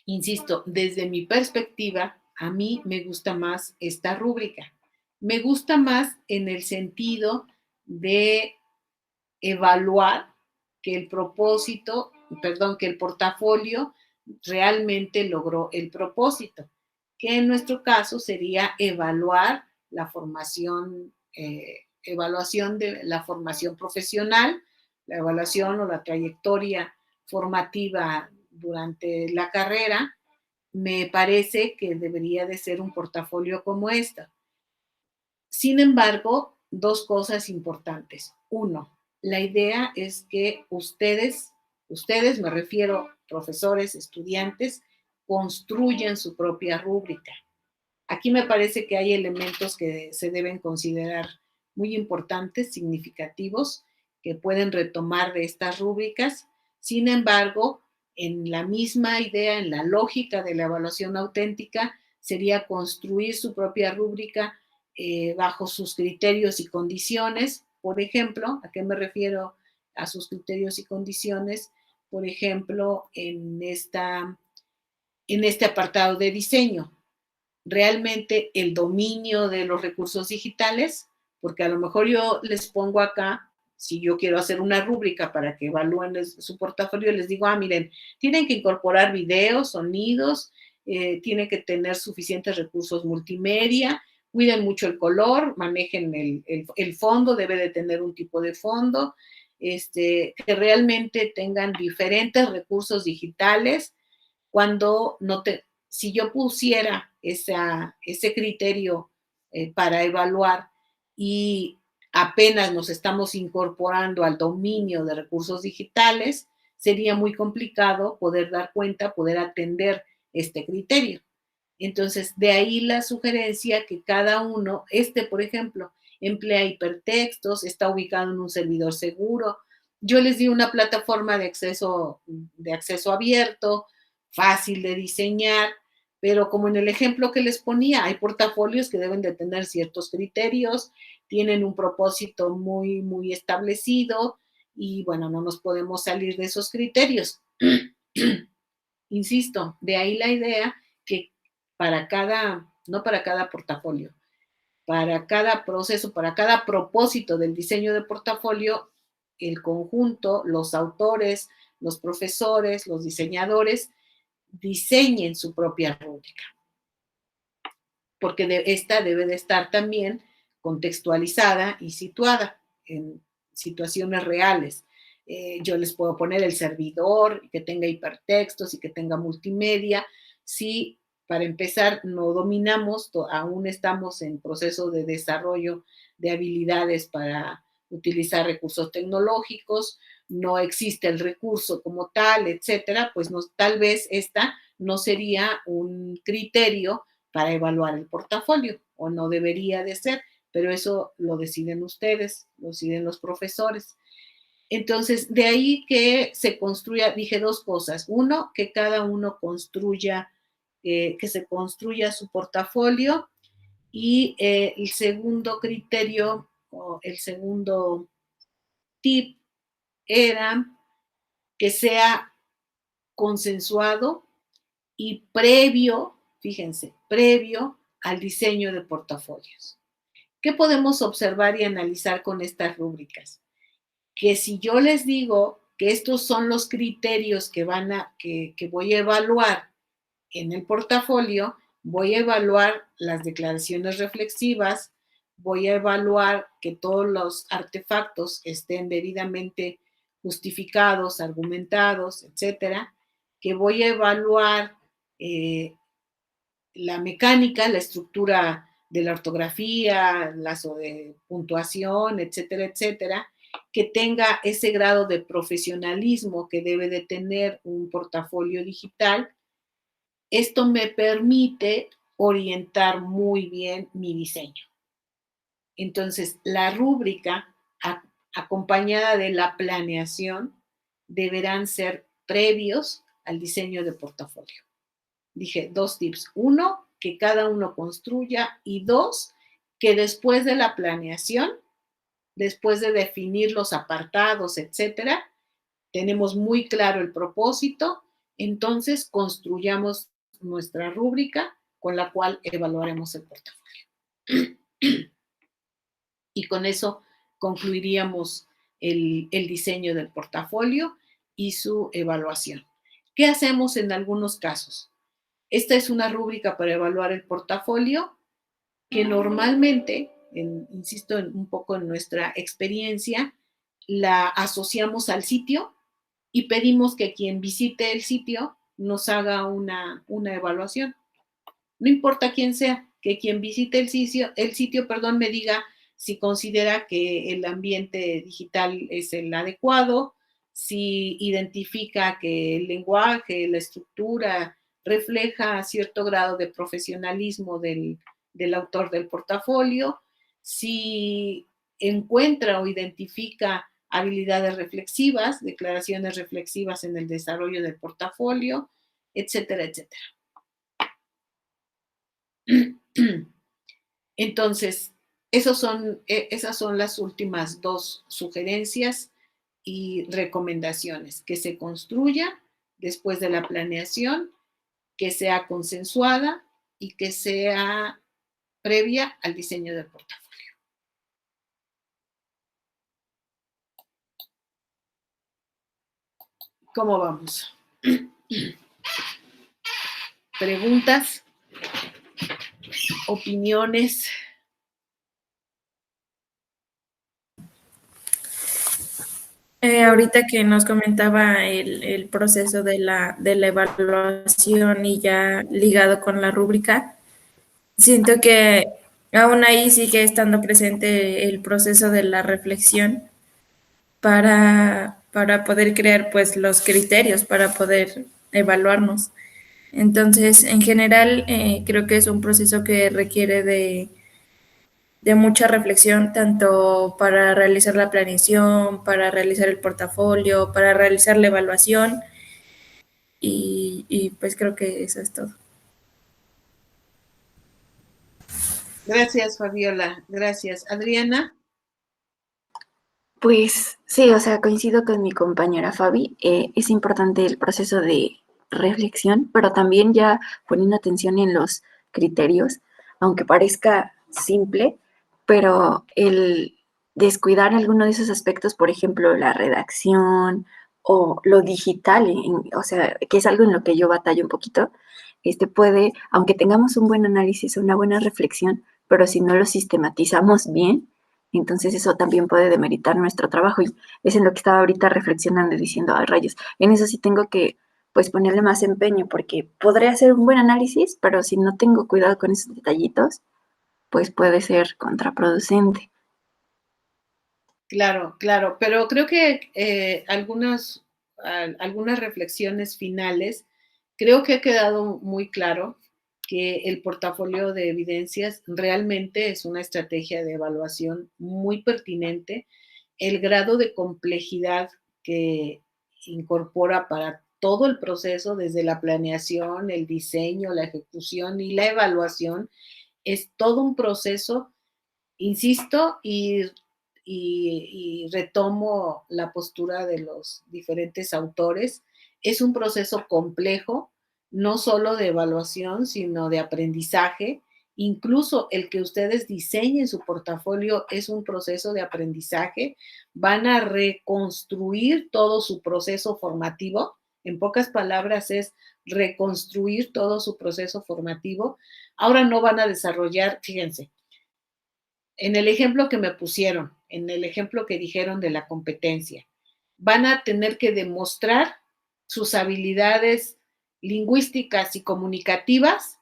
Insisto, desde mi perspectiva, a mí me gusta más esta rúbrica. Me gusta más en el sentido de evaluar que el portafolio realmente logró el propósito, que en nuestro caso sería evaluar la evaluación de la formación profesional, la evaluación o la trayectoria formativa durante la carrera. Me parece que debería de ser un portafolio como esta. Sin embargo, dos cosas importantes. Uno, la idea es que ustedes me refiero, profesores, estudiantes, construyan su propia rúbrica. Aquí me parece que hay elementos que se deben considerar muy importantes, significativos, que pueden retomar de estas rúbricas. Sin embargo, en la misma idea, en la lógica de la evaluación auténtica, sería construir su propia rúbrica bajo sus criterios y condiciones. Por ejemplo, ¿a qué me refiero a sus criterios y condiciones? Por ejemplo, en este apartado de diseño, realmente el dominio de los recursos digitales, porque a lo mejor yo les pongo acá, si yo quiero hacer una rúbrica para que evalúen su portafolio, les digo, miren, tienen que incorporar videos, sonidos, tienen que tener suficientes recursos multimedia, cuiden mucho el color, manejen el fondo, debe de tener un tipo de fondo, que realmente tengan diferentes recursos digitales. Cuando si yo pusiera ese criterio para evaluar y apenas nos estamos incorporando al dominio de recursos digitales, sería muy complicado poder dar cuenta, poder atender este criterio. Entonces, de ahí la sugerencia que cada uno, por ejemplo, emplea hipertextos, está ubicado en un servidor seguro. Yo les di una plataforma de acceso abierto, fácil de diseñar, pero como en el ejemplo que les ponía, hay portafolios que deben de tener ciertos criterios, tienen un propósito muy, muy establecido y bueno, no nos podemos salir de esos criterios. Insisto, de ahí la idea que no para cada portafolio, para cada proceso, para cada propósito del diseño de portafolio, el conjunto, los autores, los profesores, los diseñadores, diseñen su propia rúbrica, porque esta debe de estar también contextualizada y situada en situaciones reales. Yo les puedo poner el servidor, que tenga hipertextos y que tenga multimedia. Si para empezar no dominamos, aún estamos en proceso de desarrollo de habilidades para utilizar recursos tecnológicos, no existe el recurso como tal, etcétera, pues tal vez esta no sería un criterio para evaluar el portafolio, o no debería de ser, pero eso lo deciden ustedes, lo deciden los profesores. Entonces, de ahí que se construya, dije dos cosas. Uno, que cada uno construya, que se construya su portafolio, y el segundo criterio, o el segundo tip, era que sea consensuado y previo, fíjense, previo al diseño de portafolios. ¿Qué podemos observar y analizar con estas rúbricas? Que si yo les digo que estos son los criterios que voy a evaluar en el portafolio, voy a evaluar las declaraciones reflexivas, voy a evaluar que todos los artefactos estén debidamente justificados, argumentados, etcétera, que voy a evaluar la mecánica, la estructura la ortografía, las o de puntuación, etcétera, etcétera, que tenga ese grado de profesionalismo que debe de tener un portafolio digital. Esto me permite orientar muy bien mi diseño. Entonces, la rúbrica acompañada de la planeación deberán ser previos al diseño de portafolio. Dije 2 tips. 1, que cada uno construya, y 2, que después de la planeación, después de definir los apartados, etcétera, tenemos muy claro el propósito, entonces construyamos nuestra rúbrica con la cual evaluaremos el portafolio. Y con eso concluiríamos el diseño del portafolio y su evaluación. ¿Qué hacemos en algunos casos? Esta es una rúbrica para evaluar el portafolio que normalmente, insisto un poco en nuestra experiencia, la asociamos al sitio y pedimos que quien visite el sitio nos haga una evaluación. No importa quién sea, que quien visite el sitio, me diga si considera que el ambiente digital es el adecuado, si identifica que el lenguaje, la estructura refleja cierto grado de profesionalismo del autor del portafolio, si encuentra o identifica habilidades reflexivas, declaraciones reflexivas en el desarrollo del portafolio, etcétera, etcétera. Entonces, esas son las últimas 2 sugerencias y recomendaciones: que se construya después de la planeación, que sea consensuada y que sea previa al diseño del portafolio. ¿Cómo vamos? ¿Preguntas? ¿Opiniones? Ahorita que nos comentaba el proceso de la evaluación y ya ligado con la rúbrica, siento que aún ahí sigue estando presente el proceso de la reflexión para poder crear pues los criterios para poder evaluarnos. Entonces, en general, creo que es un proceso que requiere de mucha reflexión, tanto para realizar la planeación, para realizar el portafolio, para realizar la evaluación, y pues creo que eso es todo. Gracias, Fabiola. Gracias. Adriana. Pues sí, o sea, coincido con mi compañera Fabi. Es importante el proceso de reflexión, pero también ya poniendo atención en los criterios, aunque parezca simple, pero el descuidar alguno de esos aspectos, por ejemplo, la redacción o lo digital, o sea, que es algo en lo que yo batallo un poquito, puede, aunque tengamos un buen análisis, una buena reflexión, pero si no lo sistematizamos bien, entonces eso también puede demeritar nuestro trabajo, y es en lo que estaba ahorita reflexionando y diciendo, ay rayos, en eso sí tengo que pues ponerle más empeño, porque podré hacer un buen análisis, pero si no tengo cuidado con esos detallitos, pues puede ser contraproducente. Claro, claro, pero creo que algunas reflexiones finales, creo que ha quedado muy claro que el portafolio de evidencias realmente es una estrategia de evaluación muy pertinente. El grado de complejidad que incorpora para todo el proceso, desde la planeación, el diseño, la ejecución y la evaluación, es todo un proceso, insisto, y retomo la postura de los diferentes autores. Es un proceso complejo, no solo de evaluación, sino de aprendizaje. Incluso el que ustedes diseñen su portafolio es un proceso de aprendizaje. Van a reconstruir todo su proceso formativo. En pocas palabras, es reconstruir todo su proceso formativo. Ahora no van a desarrollar, fíjense, en el ejemplo que me pusieron, en el ejemplo que dijeron de la competencia, van a tener que demostrar sus habilidades lingüísticas y comunicativas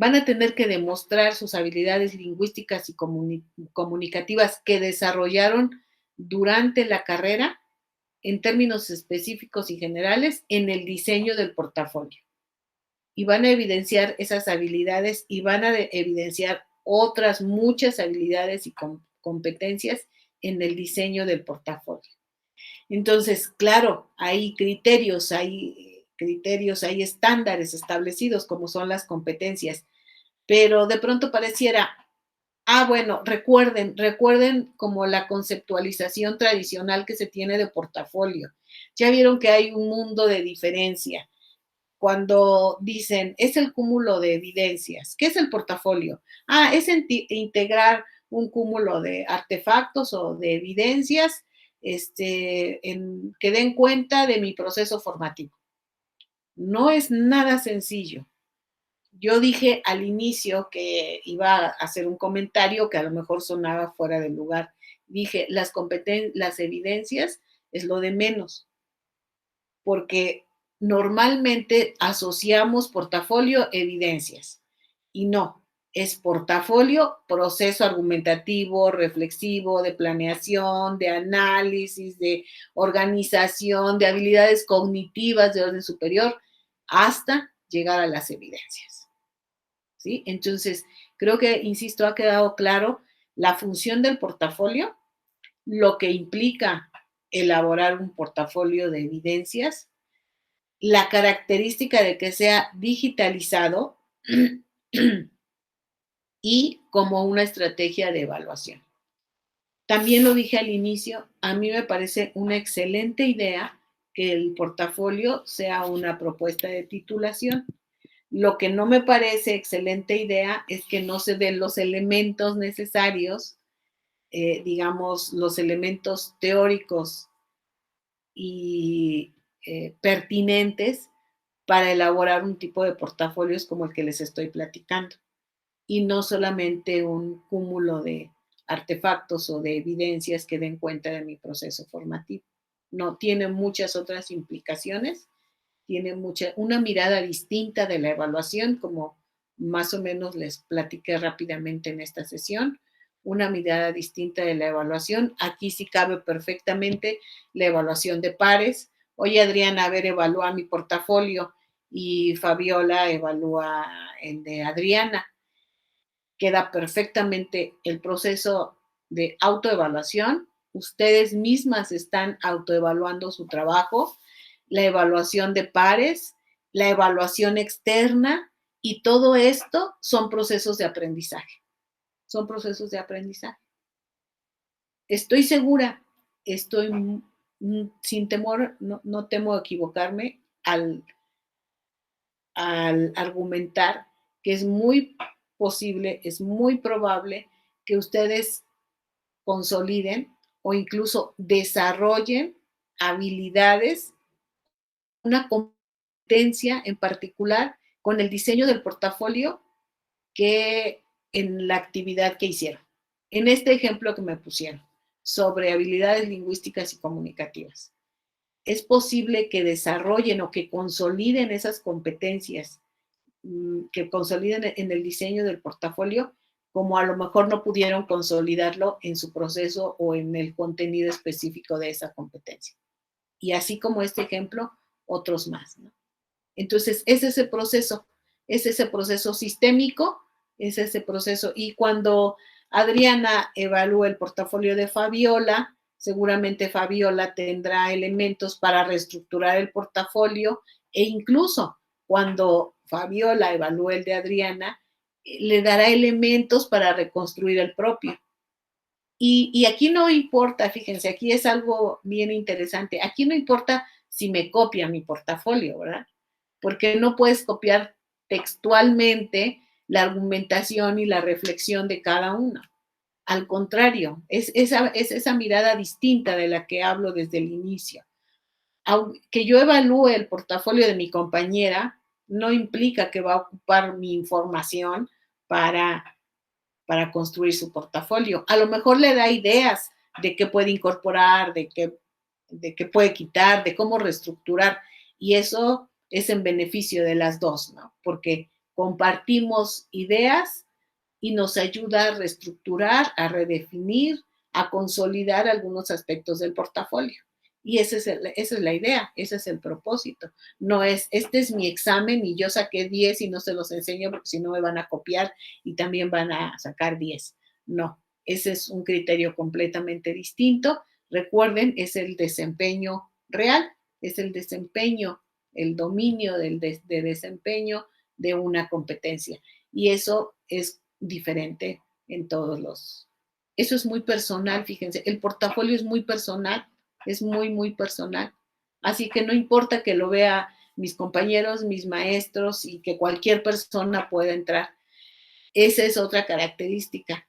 van a tener que demostrar sus habilidades lingüísticas y comunicativas que desarrollaron durante la carrera en términos específicos y generales en el diseño del portafolio. Y van a evidenciar esas habilidades y van a evidenciar otras muchas habilidades y competencias en el diseño del portafolio. Entonces, claro, hay criterios, hay estándares establecidos como son las competencias, pero de pronto pareciera, bueno, recuerden como la conceptualización tradicional que se tiene de portafolio. Ya vieron que hay un mundo de diferencia. Cuando dicen, es el cúmulo de evidencias. ¿Qué es el portafolio? Es integrar un cúmulo de artefactos o de evidencias que den cuenta de mi proceso formativo. No es nada sencillo. Yo dije al inicio que iba a hacer un comentario que a lo mejor sonaba fuera del lugar. Dije, las evidencias es lo de menos, porque normalmente asociamos portafolio, evidencias, y no, es portafolio, proceso argumentativo, reflexivo, de planeación, de análisis, de organización, de habilidades cognitivas de orden superior, hasta llegar a las evidencias. ¿Sí? Entonces, creo que, insisto, ha quedado claro la función del portafolio, lo que implica elaborar un portafolio de evidencias, la característica de que sea digitalizado y como una estrategia de evaluación. También lo dije al inicio, a mí me parece una excelente idea que el portafolio sea una propuesta de titulación. Lo que no me parece excelente idea es que no se den los elementos necesarios, digamos, los elementos teóricos y pertinentes para elaborar un tipo de portafolios como el que les estoy platicando, y no solamente un cúmulo de artefactos o de evidencias que den cuenta de mi proceso formativo. No, tiene muchas otras implicaciones, tiene una mirada distinta de la evaluación, como más o menos les platiqué rápidamente en esta sesión, una mirada distinta de la evaluación. Aquí sí cabe perfectamente la evaluación de pares. Oye, Adriana, a ver, evalúa mi portafolio, y Fabiola evalúa el de Adriana. Queda perfectamente el proceso de autoevaluación. Ustedes mismas están autoevaluando su trabajo, la evaluación de pares, la evaluación externa, y todo esto son procesos de aprendizaje. Son procesos de aprendizaje. Estoy segura, sin temor, no temo equivocarme al argumentar que es muy posible, es muy probable que ustedes consoliden o incluso desarrollen habilidades, una competencia en particular con el diseño del portafolio que en la actividad que hicieron. En este ejemplo que me pusieron sobre habilidades lingüísticas y comunicativas, es posible que desarrollen o que consoliden esas competencias, que consoliden en el diseño del portafolio, como a lo mejor no pudieron consolidarlo en su proceso o en el contenido específico de esa competencia. Y así como este ejemplo, otros más, ¿no? Entonces, es ese proceso sistémico, es ese proceso. Y cuando Adriana evalúe el portafolio de Fabiola, seguramente Fabiola tendrá elementos para reestructurar el portafolio, e incluso cuando Fabiola evalúe el de Adriana, le dará elementos para reconstruir el propio. Y aquí no importa, fíjense, aquí es algo bien interesante, aquí no importa si me copia mi portafolio, ¿verdad? Porque no puedes copiar textualmente la argumentación y la reflexión de cada uno. Al contrario, es esa mirada distinta de la que hablo desde el inicio. Aunque yo evalúe el portafolio de mi compañera, no implica que va a ocupar mi información para construir su portafolio. A lo mejor le da ideas de qué puede incorporar, de qué puede quitar, de cómo reestructurar, y eso es en beneficio de las dos, ¿no? Porque compartimos ideas y nos ayuda a reestructurar, a redefinir, a consolidar algunos aspectos del portafolio. Y esa es la idea, ese es el propósito. No es, este es mi examen y yo saqué 10 y no se los enseño porque si no me van a copiar y también van a sacar 10. No, ese es un criterio completamente distinto. Recuerden, es el desempeño real, es el desempeño, el dominio de desempeño de una competencia. Y eso es diferente en todos los... Eso es muy personal, fíjense, el portafolio es muy personal, es muy, muy personal. Así que no importa que lo vea mis compañeros, mis maestros y que cualquier persona pueda entrar. Esa es otra característica.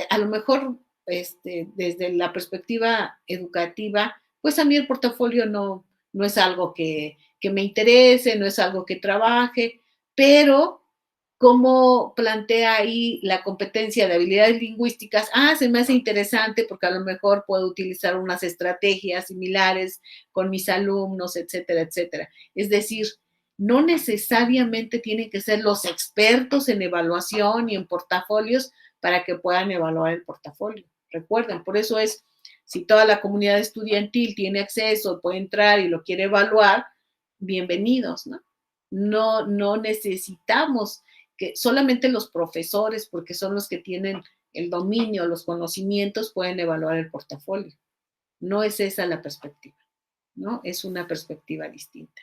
A lo mejor, desde la perspectiva educativa, pues a mí el portafolio no es algo que me interese, no es algo que trabaje, pero cómo plantea ahí la competencia de habilidades lingüísticas, se me hace interesante porque a lo mejor puedo utilizar unas estrategias similares con mis alumnos, etcétera, etcétera. Es decir, no necesariamente tienen que ser los expertos en evaluación y en portafolios para que puedan evaluar el portafolio. Recuerden, por eso es, si toda la comunidad estudiantil tiene acceso, puede entrar y lo quiere evaluar, bienvenidos, ¿no? No necesitamos que solamente los profesores, porque son los que tienen el dominio, los conocimientos, pueden evaluar el portafolio. No es esa la perspectiva, ¿no? Es una perspectiva distinta.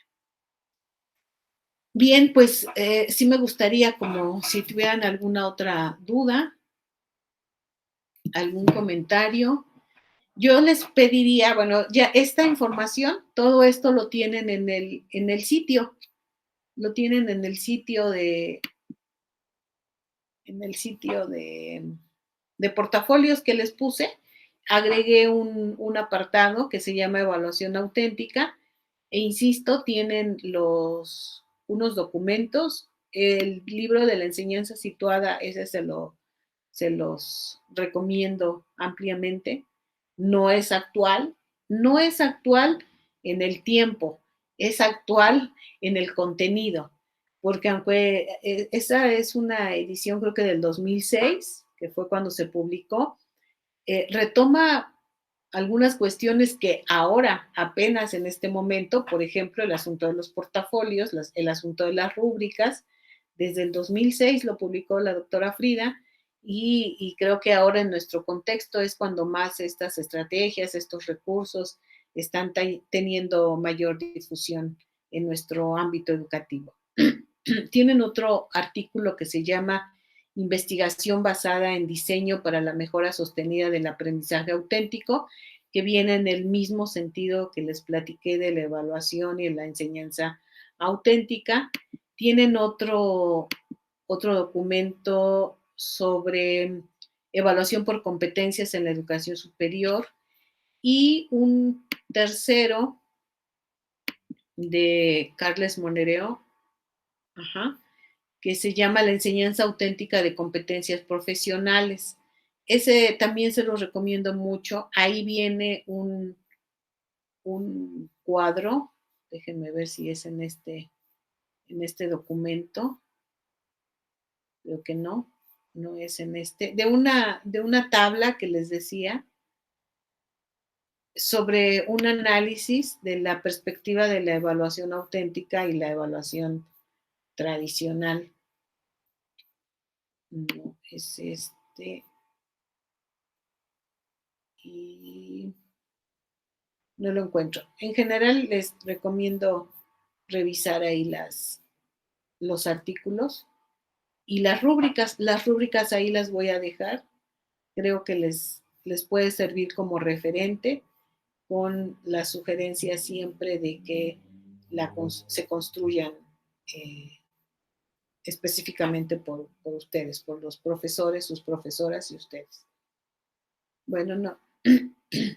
Bien, pues sí me gustaría, como si tuvieran alguna otra duda, algún comentario. Yo les pediría, bueno, ya esta información, todo esto lo tienen en el sitio, lo tienen en el sitio de portafolios que les puse. Agregué un apartado que se llama evaluación auténtica e insisto, tienen unos documentos, el libro de la enseñanza situada, ese se los recomiendo ampliamente. No es actual en el tiempo, es actual en el contenido, porque aunque esa es una edición creo que del 2006, que fue cuando se publicó, retoma algunas cuestiones que ahora, apenas en este momento, por ejemplo, el asunto de los portafolios, el asunto de las rúbricas, desde el 2006 lo publicó la doctora Frida, y creo que ahora en nuestro contexto es cuando más estas estrategias, estos recursos están teniendo mayor difusión en nuestro ámbito educativo. Tienen otro artículo que se llama Investigación basada en diseño para la mejora sostenida del aprendizaje auténtico, que viene en el mismo sentido que les platiqué de la evaluación y la enseñanza auténtica. Tienen otro documento sobre evaluación por competencias en la educación superior y un tercero de Carles Monereo, que se llama La enseñanza auténtica de competencias profesionales. Ese también se los recomiendo mucho. Ahí viene un cuadro, déjenme ver si es en este documento. Creo que no es en este, de una tabla que les decía sobre un análisis de la perspectiva de la evaluación auténtica y la evaluación tradicional. No, es este. Y no lo encuentro. En general les recomiendo revisar ahí los artículos y las rúbricas ahí las voy a dejar. Creo que les puede servir como referente con la sugerencia siempre de que se construyan específicamente por ustedes, por los profesores, sus profesoras y ustedes. Bueno,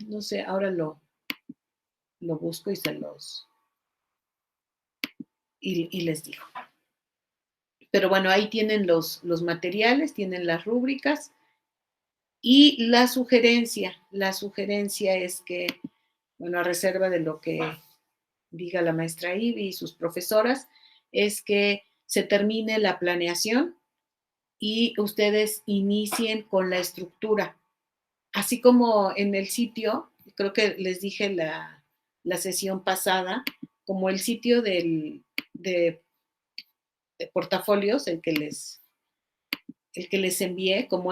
no sé, ahora lo busco y y les digo. Pero bueno, ahí tienen los materiales, tienen las rúbricas y la sugerencia es que, bueno, a reserva de lo que diga la maestra Ivy y sus profesoras, es que se termine la planeación y ustedes inicien con la estructura. Así como en el sitio, creo que les dije la sesión pasada, como el sitio de portafolios, el que les envié, como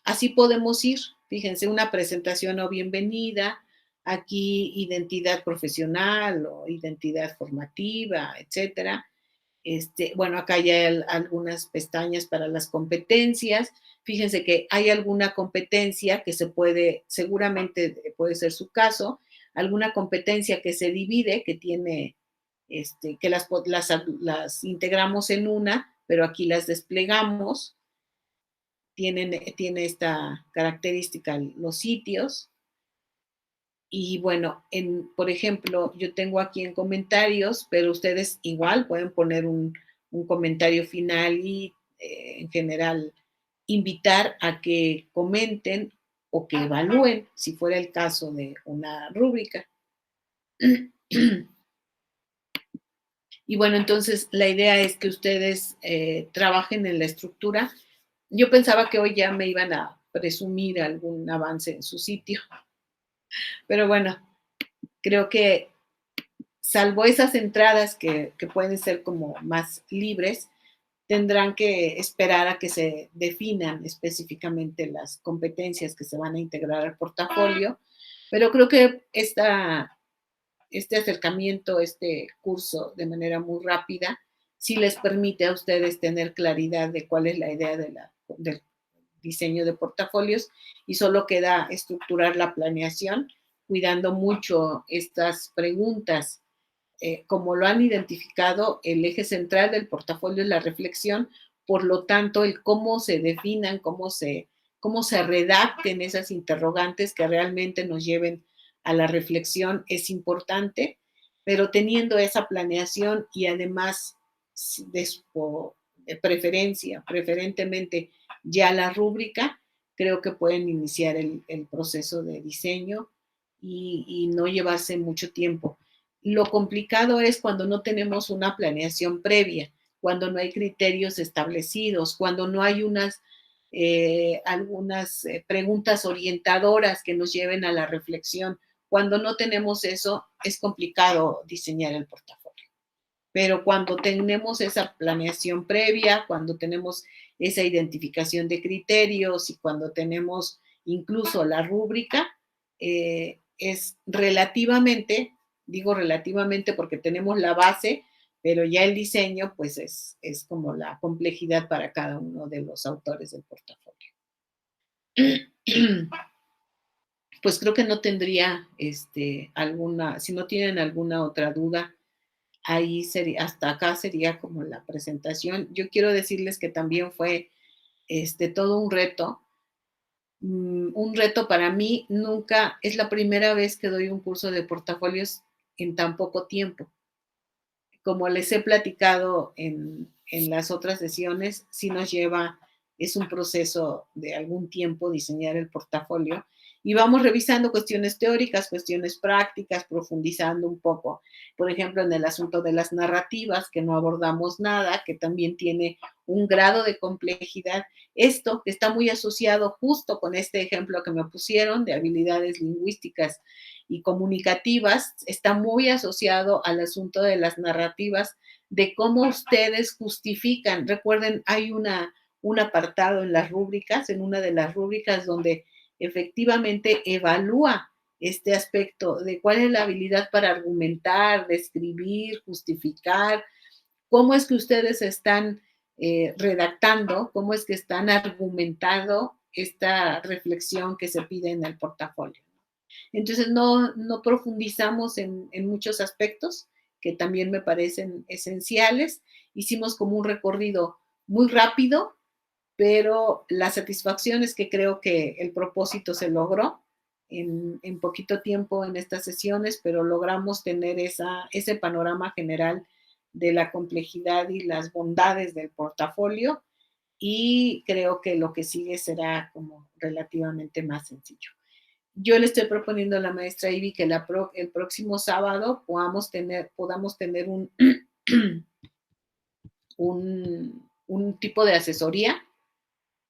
así podemos ir. Fíjense, una presentación o bienvenida, aquí identidad profesional o identidad formativa, etcétera. Bueno, acá ya hay algunas pestañas para las competencias. Fíjense que hay alguna competencia que seguramente puede ser su caso, alguna competencia que se divide, que tiene, que las integramos en una, pero aquí las desplegamos. Tiene esta característica los sitios. Y bueno, por ejemplo, yo tengo aquí en comentarios, pero ustedes igual pueden poner un comentario final y en general invitar a que comenten o que evalúen, si fuera el caso de una rúbrica. Y bueno, entonces la idea es que ustedes trabajen en la estructura. Yo pensaba que hoy ya me iban a presumir algún avance en su sitio, pero bueno, creo que salvo esas entradas que pueden ser como más libres, tendrán que esperar a que se definan específicamente las competencias que se van a integrar al portafolio, pero creo que este acercamiento, este curso de manera muy rápida, sí les permite a ustedes tener claridad de cuál es la idea del diseño de portafolios y solo queda estructurar la planeación, cuidando mucho estas preguntas. Como lo han identificado, el eje central del portafolio es la reflexión, por lo tanto, el cómo se definan, cómo se redacten esas interrogantes que realmente nos lleven a la reflexión es importante, pero teniendo esa planeación y además de preferentemente ya la rúbrica, creo que pueden iniciar el proceso de diseño y no llevarse mucho tiempo. Lo complicado es cuando no tenemos una planeación previa, cuando no hay criterios establecidos, cuando no hay algunas preguntas orientadoras que nos lleven a la reflexión. Cuando no tenemos eso, es complicado diseñar el portafolio. Pero cuando tenemos esa planeación previa, cuando tenemos esa identificación de criterios y cuando tenemos incluso la rúbrica, es relativamente, digo relativamente porque tenemos la base, pero ya el diseño pues es como la complejidad para cada uno de los autores del portafolio. Pues creo que no tendría si no tienen alguna otra duda, ahí sería, hasta acá sería como la presentación. Yo quiero decirles que también fue todo un reto. Un reto para mí, nunca, es la primera vez que doy un curso de portafolios en tan poco tiempo. Como les he platicado en las otras sesiones, sí nos lleva, es un proceso de algún tiempo diseñar el portafolio y vamos revisando cuestiones teóricas, cuestiones prácticas, profundizando un poco. Por ejemplo, en el asunto de las narrativas, que no abordamos nada, que también tiene un grado de complejidad. Esto que está muy asociado justo con este ejemplo que me pusieron de habilidades lingüísticas y comunicativas, está muy asociado al asunto de las narrativas, de cómo ustedes justifican. Recuerden, hay un apartado en las rúbricas, en una de las rúbricas donde efectivamente evalúa este aspecto de cuál es la habilidad para argumentar, describir, justificar, cómo es que ustedes están redactando, cómo es que están argumentando esta reflexión que se pide en el portafolio. Entonces no profundizamos en muchos aspectos que también me parecen esenciales. Hicimos como un recorrido muy rápido, pero la satisfacción es que creo que el propósito se logró en poquito tiempo en estas sesiones, pero logramos tener ese panorama general de la complejidad y las bondades del portafolio y creo que lo que sigue será como relativamente más sencillo. Yo le estoy proponiendo a la maestra Ivy que el próximo sábado podamos tener un tipo de asesoría.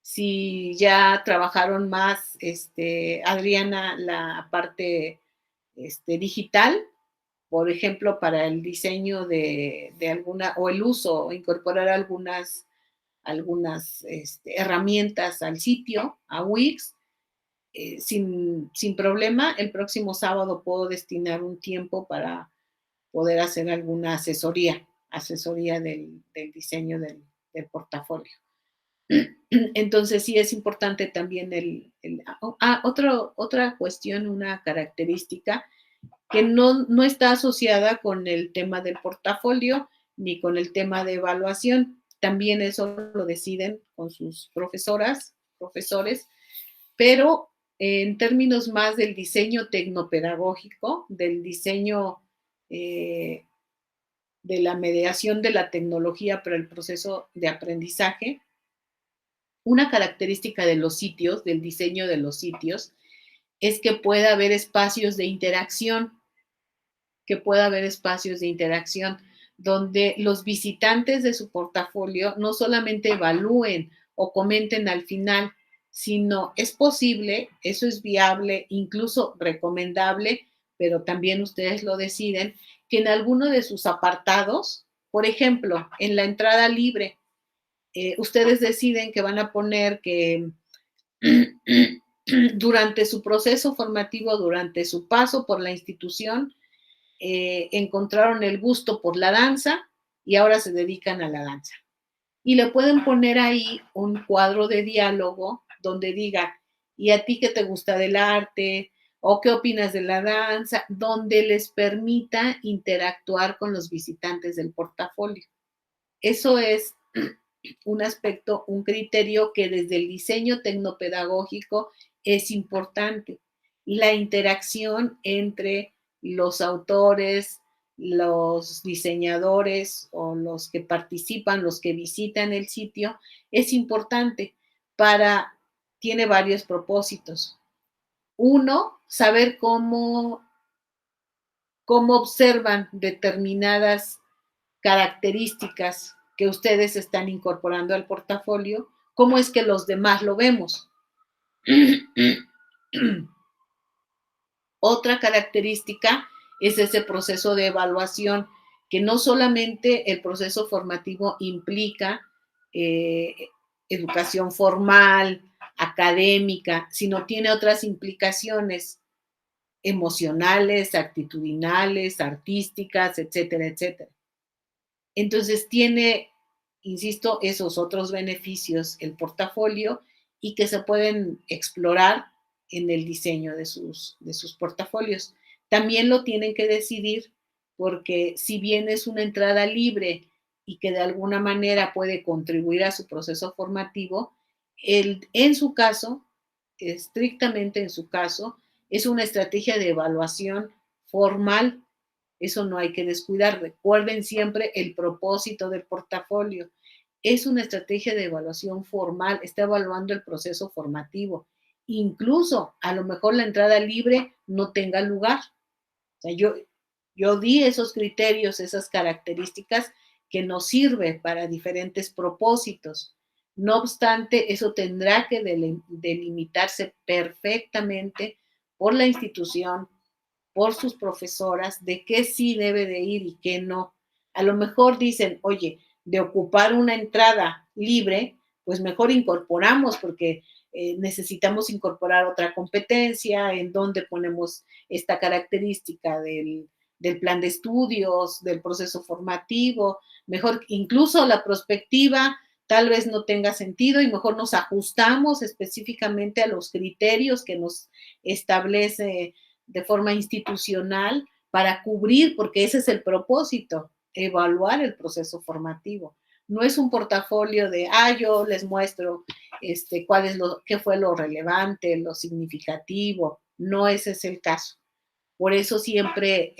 Si ya trabajaron más, Adriana, la parte digital, por ejemplo, para el diseño de alguna, o el uso, o incorporar algunas herramientas al sitio, a Wix, sin problema, el próximo sábado puedo destinar un tiempo para poder hacer alguna asesoría del diseño del portafolio. Entonces sí es importante también otra cuestión, una característica que no está asociada con el tema del portafolio ni con el tema de evaluación. También eso lo deciden con sus profesores, pero en términos más del diseño tecnopedagógico, del diseño de la mediación de la tecnología para el proceso de aprendizaje, una característica de los sitios, del diseño de los sitios, es que pueda haber espacios de interacción, donde los visitantes de su portafolio no solamente evalúen o comenten al final, sino es posible, eso es viable, incluso recomendable, pero también ustedes lo deciden, que en alguno de sus apartados, por ejemplo, en la entrada libre, ustedes deciden que van a poner que durante su proceso formativo, durante su paso por la institución, encontraron el gusto por la danza y ahora se dedican a la danza. Y le pueden poner ahí un cuadro de diálogo donde diga, ¿y a ti qué te gusta del arte? ¿O qué opinas de la danza? Donde les permita interactuar con los visitantes del portafolio. Eso es un aspecto, un criterio que desde el diseño tecnopedagógico es importante. La interacción entre los autores, los diseñadores o los que participan, los que visitan el sitio, es importante tiene varios propósitos. Uno, saber cómo observan determinadas características que ustedes están incorporando al portafolio, cómo es que los demás lo vemos. Otra característica es ese proceso de evaluación, que no solamente el proceso formativo implica educación formal, académica, sino tiene otras implicaciones emocionales, actitudinales, artísticas, etcétera, etcétera. Entonces tiene, insisto, esos otros beneficios el portafolio y que se pueden explorar en el diseño de sus portafolios. También lo tienen que decidir porque si bien es una entrada libre y que de alguna manera puede contribuir a su proceso formativo, en su caso, estrictamente en su caso, es una estrategia de evaluación formal. Eso no hay que descuidar. Recuerden siempre el propósito del portafolio. Es una estrategia de evaluación formal, está evaluando el proceso formativo. Incluso a lo mejor la entrada libre no tenga lugar. O sea, yo di esos criterios, esas características que nos sirven para diferentes propósitos. No obstante, eso tendrá que delimitarse perfectamente por la institución, por sus profesoras, de qué sí debe de ir y qué no. A lo mejor dicen, oye, de ocupar una entrada libre, pues mejor incorporamos porque necesitamos incorporar otra competencia, en donde ponemos esta característica del plan de estudios, del proceso formativo, mejor incluso la prospectiva tal vez no tenga sentido y mejor nos ajustamos específicamente a los criterios que nos establece de forma institucional para cubrir, porque ese es el propósito, evaluar el proceso formativo. No es un portafolio de, yo les muestro qué fue lo relevante, lo significativo. No ese es el caso. Por eso siempre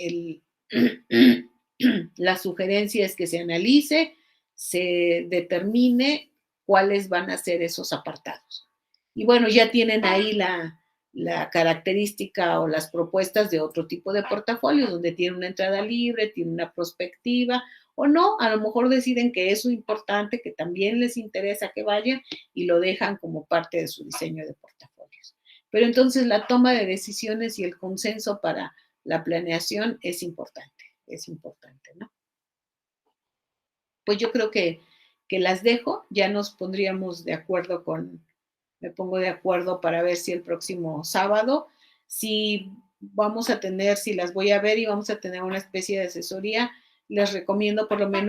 la sugerencia es que se analice, se determine cuáles van a ser esos apartados. Y bueno, ya tienen ahí la característica o las propuestas de otro tipo de portafolios, donde tiene una entrada libre, tiene una prospectiva o no, a lo mejor deciden que eso es importante, que también les interesa que vayan y lo dejan como parte de su diseño de portafolios. Pero entonces la toma de decisiones y el consenso para la planeación es importante, ¿no? Pues yo creo que las dejo, ya nos pondríamos de acuerdo me pongo de acuerdo para ver si el próximo sábado, si las voy a ver y vamos a tener una especie de asesoría, les recomiendo por lo menos